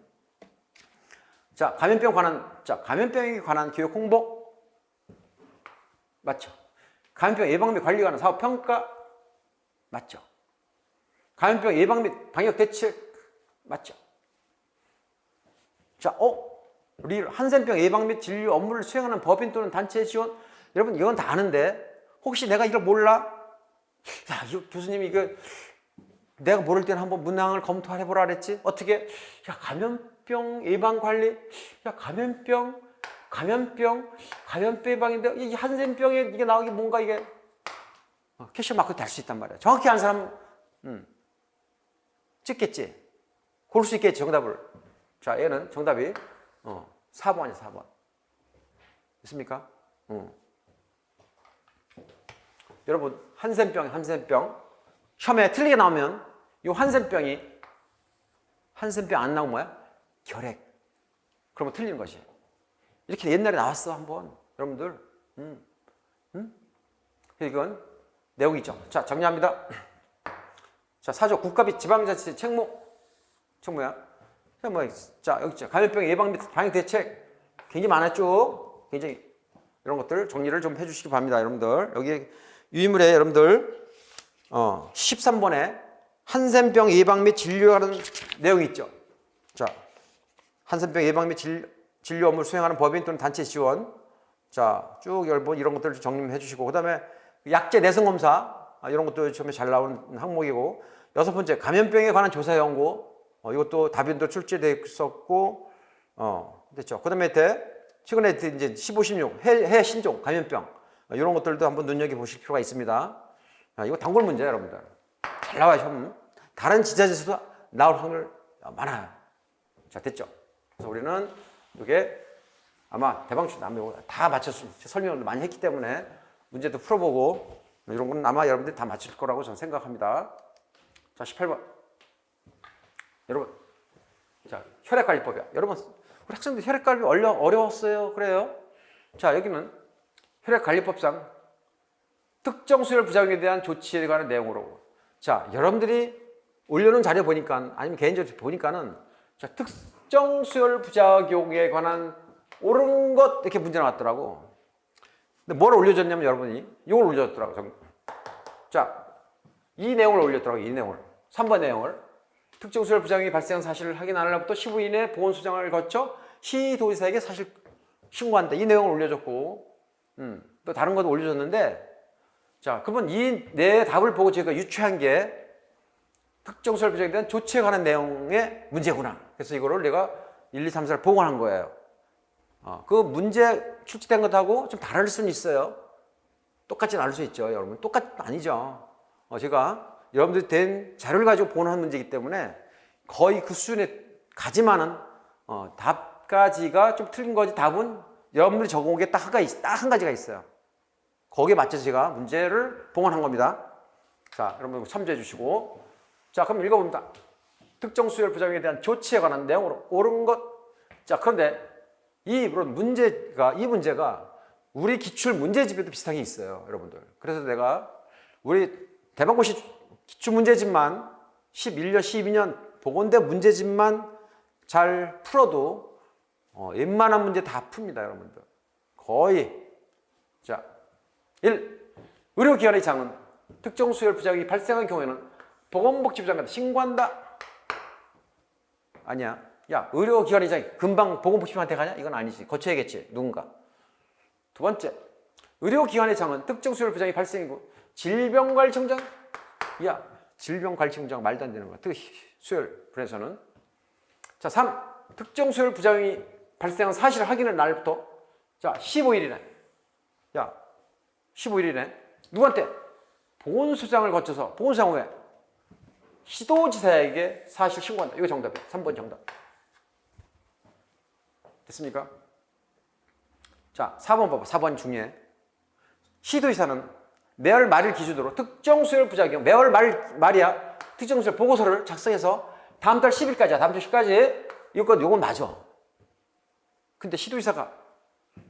자, 감염병에 관한 교육 홍보. 맞죠? 감염병 예방 및 관리에 관한 사업 평가. 맞죠? 감염병 예방 및 방역 대책. 맞죠? 자, 우리 한센병 예방 및 진료 업무를 수행하는 법인 또는 단체 지원. 여러분 이건 다 아는데 혹시 내가 이걸 몰라? 야, 이거 교수님이 이거 내가 모를 때는 한번 문항을 검토해보라 그랬지? 어떻게? 야, 감염병 예방 관리? 야, 감염병 예방인데 이 한센병에 이게 나오기 뭔가 이게 캐셔 마크 될 수 있단 말이야. 정확히 아는 사람 찍겠지? 고를 수 있겠지, 정답을. 자, 얘는 정답이 4번이야, 4번. 있습니까? 여러분, 한센병. 시험에 틀리게 나오면 이 한센병 안 나오면 뭐야? 결핵. 그러면 틀리는 것이. 이렇게 옛날에 나왔어, 한번. 여러분들. 이건 내용이 있죠. 자, 정리합니다. 자, 4조 국가 및 지방자치 책무야. 자, 여기 있죠. 감염병 예방 및 방역 대책. 굉장히 많았죠. 굉장히 이런 것들 정리를 좀 해주시기 바랍니다, 여러분들. 여기 유의물에 여러분들 13번에 한센병 예방 및 진료하는 내용이 있죠. 자, 한센병 예방 및 진료 업무를 수행하는 법인 또는 단체 지원. 자, 쭉 여러분 이런 것들 정리해 주시고, 그 다음에 약제 내성 검사 이런 것도 처음에 잘 나오는 항목이고, 6번째 감염병에 관한 조사 연구. 이것도 답변도 출제되어 있었고, 됐죠. 그 다음에 최근에 이제 15, 16 해 신종 감염병 이런 것들도 한번 눈여겨 보실 필요가 있습니다. 이거 단골 문제예요, 여러분들. 잘 나와요, 시험. 다른 지자체에서도 나올 확률 많아요. 자, 됐죠. 그래서 우리는 이게 아마 대방출 다 맞췄습니다. 설명을 많이 했기 때문에 문제도 풀어보고 이런 건 아마 여러분들이 다 맞출 거라고 저는 생각합니다. 자, 18번. 여러분, 자, 혈액관리법이야. 여러분, 우리 학생들 혈액관리 어려웠어요. 그래요? 자, 여기는 혈액관리법상 특정 수혈 부작용에 대한 조치에 관한 내용으로. 자, 여러분들이 올려놓은 자료 보니까, 아니면 개인적으로 보니까는, 자, 특정 수혈 부작용에 관한 옳은 것 이렇게 문제 나왔더라고. 근데 뭘 올려줬냐면 여러분이 이걸 올려줬더라고. 자, 이 내용을 올렸더라고. 이 내용을. 3번 내용을. 특정 수혈 부작용이 발생한 사실을 확인 안 하려부터 15일 이내 보건소장을 거쳐 시도지사에게 사실 신고한다. 이 내용을 올려줬고, 또 다른 것도 올려줬는데, 자, 그러면 이 내 답을 보고 제가 유추한 게 특정 수혈 부작용에 대한 조치에 관한 내용의 문제구나. 그래서 이거를 내가 1, 2, 3, 4를 보관한 거예요. 그 문제 출제된 것하고 좀 다를 수는 있어요. 똑같지는 않을 수 있죠, 여러분. 아니죠. 제가 여러분들이 된 자료를 가지고 보는 문제이기 때문에 거의 그 수준에 가지만은 답까지가 좀 틀린 거지, 답은 여러분들이 적어온 게 딱 한 가지가 있어요. 거기에 맞춰서 제가 문제를 봉헌한 겁니다. 자, 여러분 참조해 주시고, 자, 그럼 읽어봅니다. 특정 수혈 부작용에 대한 조치에 관한 내용으로 옳은 것. 자, 그런데 이 문제가 우리 기출 문제집에도 비슷하게 있어요, 여러분들. 그래서 내가 우리 대방고시 기출 문제집만 11년, 12년 보건대 문제집만 잘 풀어도 웬만한 문제 다 풉니다, 여러분들. 거의. 자, 1. 의료기관의 이상은 특정 수혈 부작용이 발생한 경우에는 보건복지부 장관한테 신고한다. 아니야. 야, 의료기관의 이상이 금방 보건복지부한테 가냐? 이건 아니지. 거쳐야겠지. 누군가. 두 번째, 의료기관의 이상은 특정 수혈 부작용이 발생이고 질병관리청장. 야, 질병관리청장 말도 안 되는 거야. 수혈 분에서는. 자, 3. 특정 수혈 부작용이 발생한 사실을 확인한 날부터 자 15일이네. 야, 15일이네. 누구한테? 보건소장을 거쳐서 보건소장 후에 시도지사에게 사실 신고한다. 이거 정답이야. 3번 정답. 됐습니까? 자, 4번 봐봐. 4번 중에 시도지사는 매월 말일 기준으로 특정 수혈 부작용, 매월 말이야. 특정 수혈 보고서를 작성해서 다음 달 10일까지야. 다음 달 10일까지 요건 맞아. 근데 시도지사가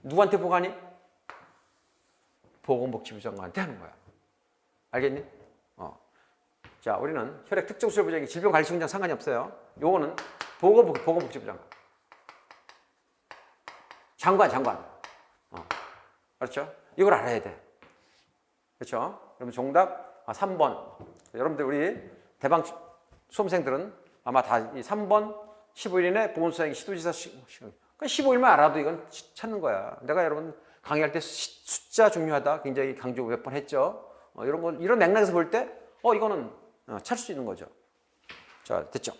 누구한테 보고하니? 보건복지부 장관한테 하는 거야. 알겠니? 자, 우리는 혈액 특정 수혈 부작용 질병관리청장 상관이 없어요. 요거는 보건복지부 장관. 그렇죠? 이걸 알아야 돼. 그렇죠? 그러면 정답 3번. 여러분들 우리 대방 수험생들은 아마 다 이 3번 15일 이내 보건소장이 시도지사 15일만 알아도 이건 찾는 거야. 내가 여러분 강의할 때 숫자 중요하다 굉장히 강조 몇 번 했죠. 이런 맥락에서 볼 때 이거는 찾을 수 있는 거죠. 자, 됐죠?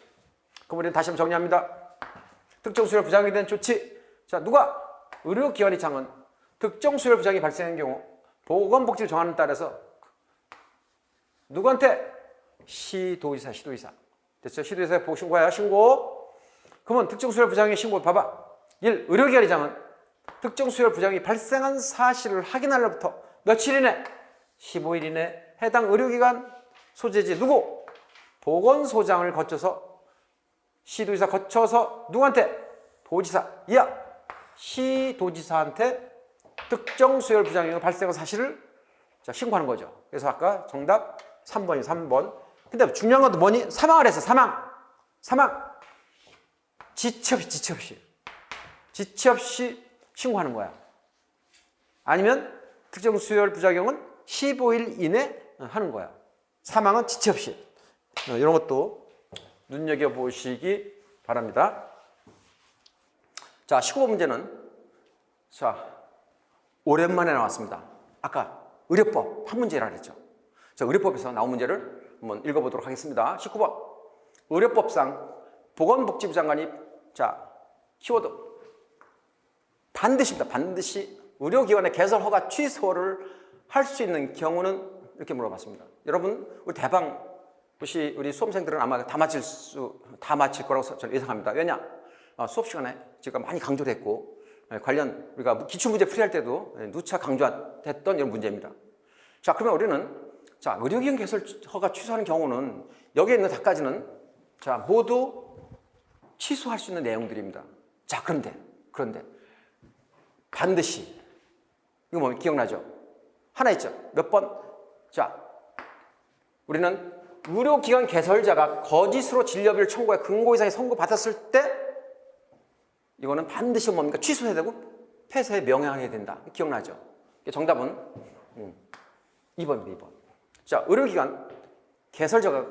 그럼 우리는 다시 한번 정리합니다. 특정 수혈 부작용에 대한 조치. 자, 누가? 의료기관의 장은 특정 수혈 부작용이 발생한 경우 보건복지부 정하는 따라서 누구한테? 시도지사. 됐죠? 시도지사에 보고 신고해야 신고. 그러면 특정 수혈 부작용의 신고 봐봐. 1. 의료기관의 장은 특정 수혈 부작용이 발생한 사실을 확인할 날부터 며칠 이내? 15일 이내 해당 의료기관 소재지 누구? 보건소장을 거쳐서 시도지사 거쳐서 누구한테? 도지사. 이야 시도지사한테 특정 수혈 부작용이 발생한 사실을 신고하는 거죠. 그래서 아까 정답 3번이 3번. 근데 중요한 건 뭐니? 사망을 했어. 사망. 지체 없이 신고하는 거야. 아니면 특정 수혈 부작용은 15일 이내 하는 거야. 사망은 지체 없이. 이런 것도 눈여겨보시기 바랍니다. 자, 19번 문제는 오랜만에 나왔습니다. 아까 의료법 한 문제라 그랬죠. 자, 의료법에서 나온 문제를 한번 읽어보도록 하겠습니다. 19번. 의료법상 보건복지부 장관이 키워드 반드시입니다. 반드시 의료기관의 개설 허가 취소를 할 수 있는 경우는 이렇게 물어봤습니다. 여러분, 우리 대방 우리 수험생들은 아마 다 맞힐 거라고 저는 예상합니다. 왜냐? 수업 시간에 제가 많이 강조를 했고 관련 우리가 기출문제 풀이할 때도 누차 강조했던 이런 문제입니다. 자, 그러면 우리는 의료기관 개설 허가 취소하는 경우는 여기에 있는 다까지는 모두 취소할 수 있는 내용들입니다. 자, 그런데 반드시 이거 뭐 기억나죠? 하나 있죠. 몇 번? 우리는 의료기관 개설자가 거짓으로 진료비를 청구해 근거 이상의 선고받았을 때 이거는 반드시 뭡니까? 취소해야 되고 폐쇄에 명령해야 된다. 기억나죠? 정답은 2번입니다. 2번. 자, 의료기관 개설자가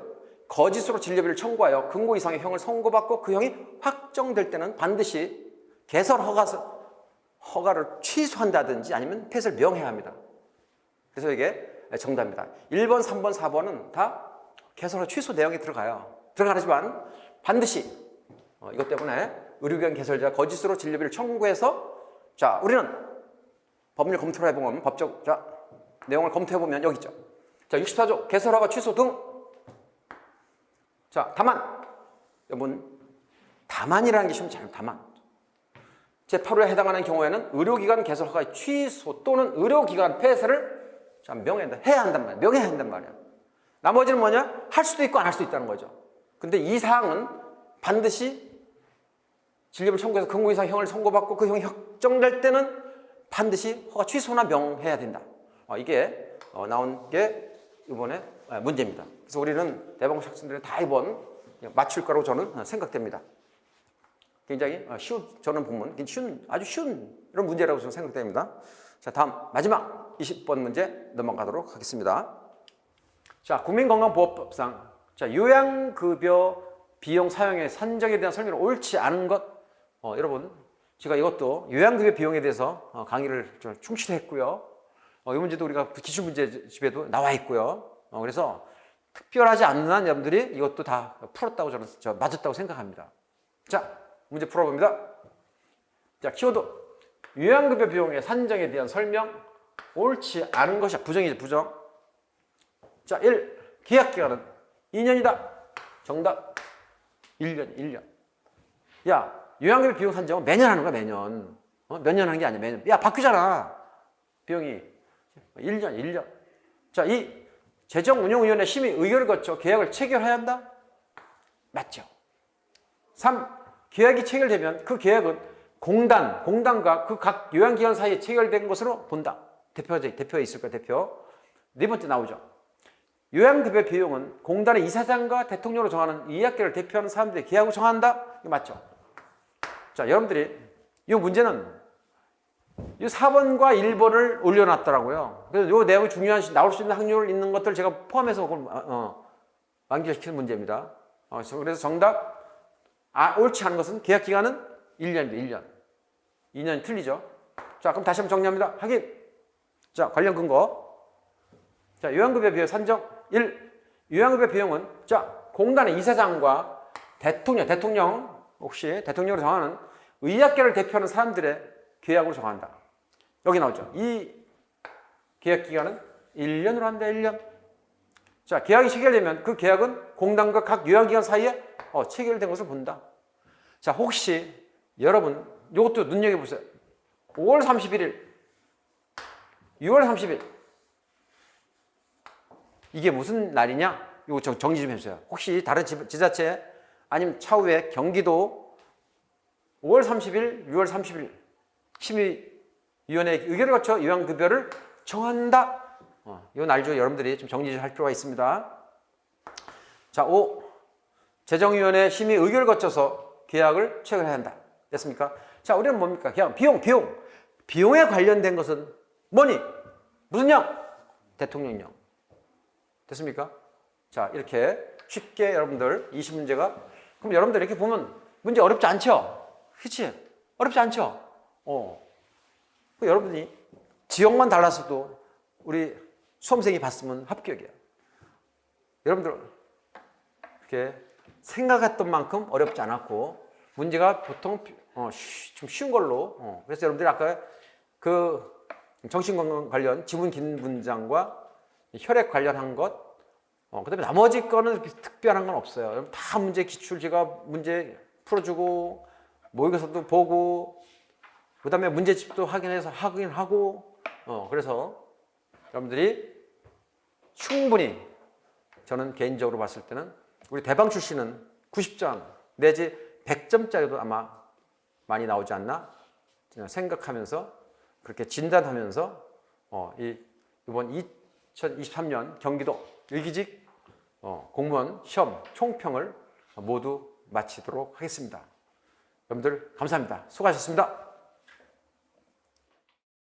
거짓으로 진료비를 청구하여 근거 이상의 형을 선고받고 그 형이 확정될 때는 반드시 개설 허가를 취소한다든지 아니면 폐쇄를 명해야 합니다. 그래서 이게 정답입니다. 1번, 3번, 4번은 다 개설 허가 취소 내용이 들어가지만 반드시 이것 때문에 의료기관 개설자 거짓으로 진료비를 청구해서 우리는 법률 검토를 해보면 법적 내용을 검토해보면 여기 있죠. 64조 개설 허가 취소 등. 다만 여러분 다만이라는 게 쉬운 잘 다만 제8호에 해당하는 경우에는 의료기관 개설 허가의 취소 또는 의료기관 폐쇄를 해야 한단 말이야. 나머지는 뭐냐? 할 수도 있고 안 할 수도 있다는 거죠. 근데 이 사항은 반드시 진료비를 청구해서 근거 이상 형을 선고받고 그 형이 확정될 때는 반드시 허가 취소나 명해야 된다. 이게 나온 게 이번에 문제입니다. 그래서 우리는 대방고 학생들이 다 이번 맞출 거라고 저는 생각됩니다. 굉장히 저는 보면 아주 쉬운 이런 문제라고 저는 생각됩니다. 자, 다음 마지막 20번 문제 넘어가도록 하겠습니다. 자, 국민건강보호법상 자, 요양급여 비용 사용의 산정에 대한 설명을 옳지 않은 것. 여러분, 제가 이것도 요양급여 비용에 대해서 강의를 좀 충실히 했고요. 이 문제도 우리가 기출문제집에도 나와 있고요. 그래서 특별하지 않는 한 여러분들이 이것도 다 풀었다고 저는 맞았다고 생각합니다. 자, 문제 풀어봅니다. 자, 키워드 요양급여 비용의 산정에 대한 설명 옳지 않은 것이야. 부정이죠, 부정. 자, 1. 계약기간은 2년이다. 정답 1년. 야, 요양급여 비용 산정은 매년 하는 거야, 매년. 몇 년 하는 게 아니야, 매년. 야, 바뀌잖아. 비용이 1년. 자, 2. 재정운용위원회 심의 의결을 거쳐 계약을 체결해야 한다? 맞죠. 3. 계약이 체결되면 그 계약은 공단과 그 각 요양기관 사이에 체결된 것으로 본다. 대표에 있을 거야, 대표. 네 번째 나오죠. 요양급여 비용은 공단의 이사장과 대통령으로 정하는 이학계를 대표하는 사람들이 계약으로 정한다? 이거 맞죠? 자, 여러분들이 이 문제는 이 4번과 1번을 올려놨더라고요. 그래서 이 내용이 중요한 나올 수 있는 확률 있는 것들 제가 포함해서 그걸 완결시키는 문제입니다. 그래서 정답 옳지 않은 것은 계약 기간은 1년입니다. 2년이 틀리죠. 자, 그럼 다시 한번 정리합니다. 확인. 자, 관련 근거. 자, 요양급여 비용 산정 1. 요양급여 비용은 자, 공단의 이사장과 대통령 혹시 대통령으로 정하는 의학계를 대표하는 사람들의 계약으로 정한다. 여기 나오죠. 이 계약 기간은 1년으로 한다. 1년. 자, 계약이 체결되면 그 계약은 공단과 각 요양기관 사이에 체결된 것을 본다. 자, 혹시 여러분 이것도 눈여겨보세요. 5월 31일 6월 30일 이게 무슨 날이냐? 이거 정리 좀 해주세요. 혹시 다른 지자체 아니면 차후에 경기도 5월 30일, 6월 30일 심의위원회 의결을 거쳐 요양급여를 정한다. 이 날조 여러분들이 좀 정리 할 필요가 있습니다. 자, 5. 재정위원회 심의 의결을 거쳐서 계약을 체결해야 한다. 됐습니까? 자, 우리는 뭡니까? 그냥 비용에 관련된 것은 뭐니? 무슨 령? 대통령령. 됐습니까? 자, 이렇게 쉽게 여러분들 20문제가 그럼 여러분들 이렇게 보면 문제 어렵지 않죠? 그치? 어렵지 않죠? 여러분이 지역만 달랐어도 우리 수험생이 봤으면 합격이에요. 여러분들 이렇게 생각했던 만큼 어렵지 않았고 문제가 보통 좀 쉬운 걸로 그래서 여러분들이 아까 그 정신건강 관련 지문 긴 문장과 혈액 관련한 것 그다음에 나머지 거는 특별한 건 없어요. 여러분 다 문제 기출 제가 문제 풀어주고 모의고사도 보고 그다음에 문제집도 확인하고 그래서 여러분들이 충분히 저는 개인적으로 봤을 때는 우리 대방 출신은 90점 내지 100점짜리도 아마 많이 나오지 않나 생각하면서 그렇게 진단하면서 이번 2023년 경기도 일기직 공무원 시험 총평을 모두 마치도록 하겠습니다. 여러분들 감사합니다. 수고하셨습니다.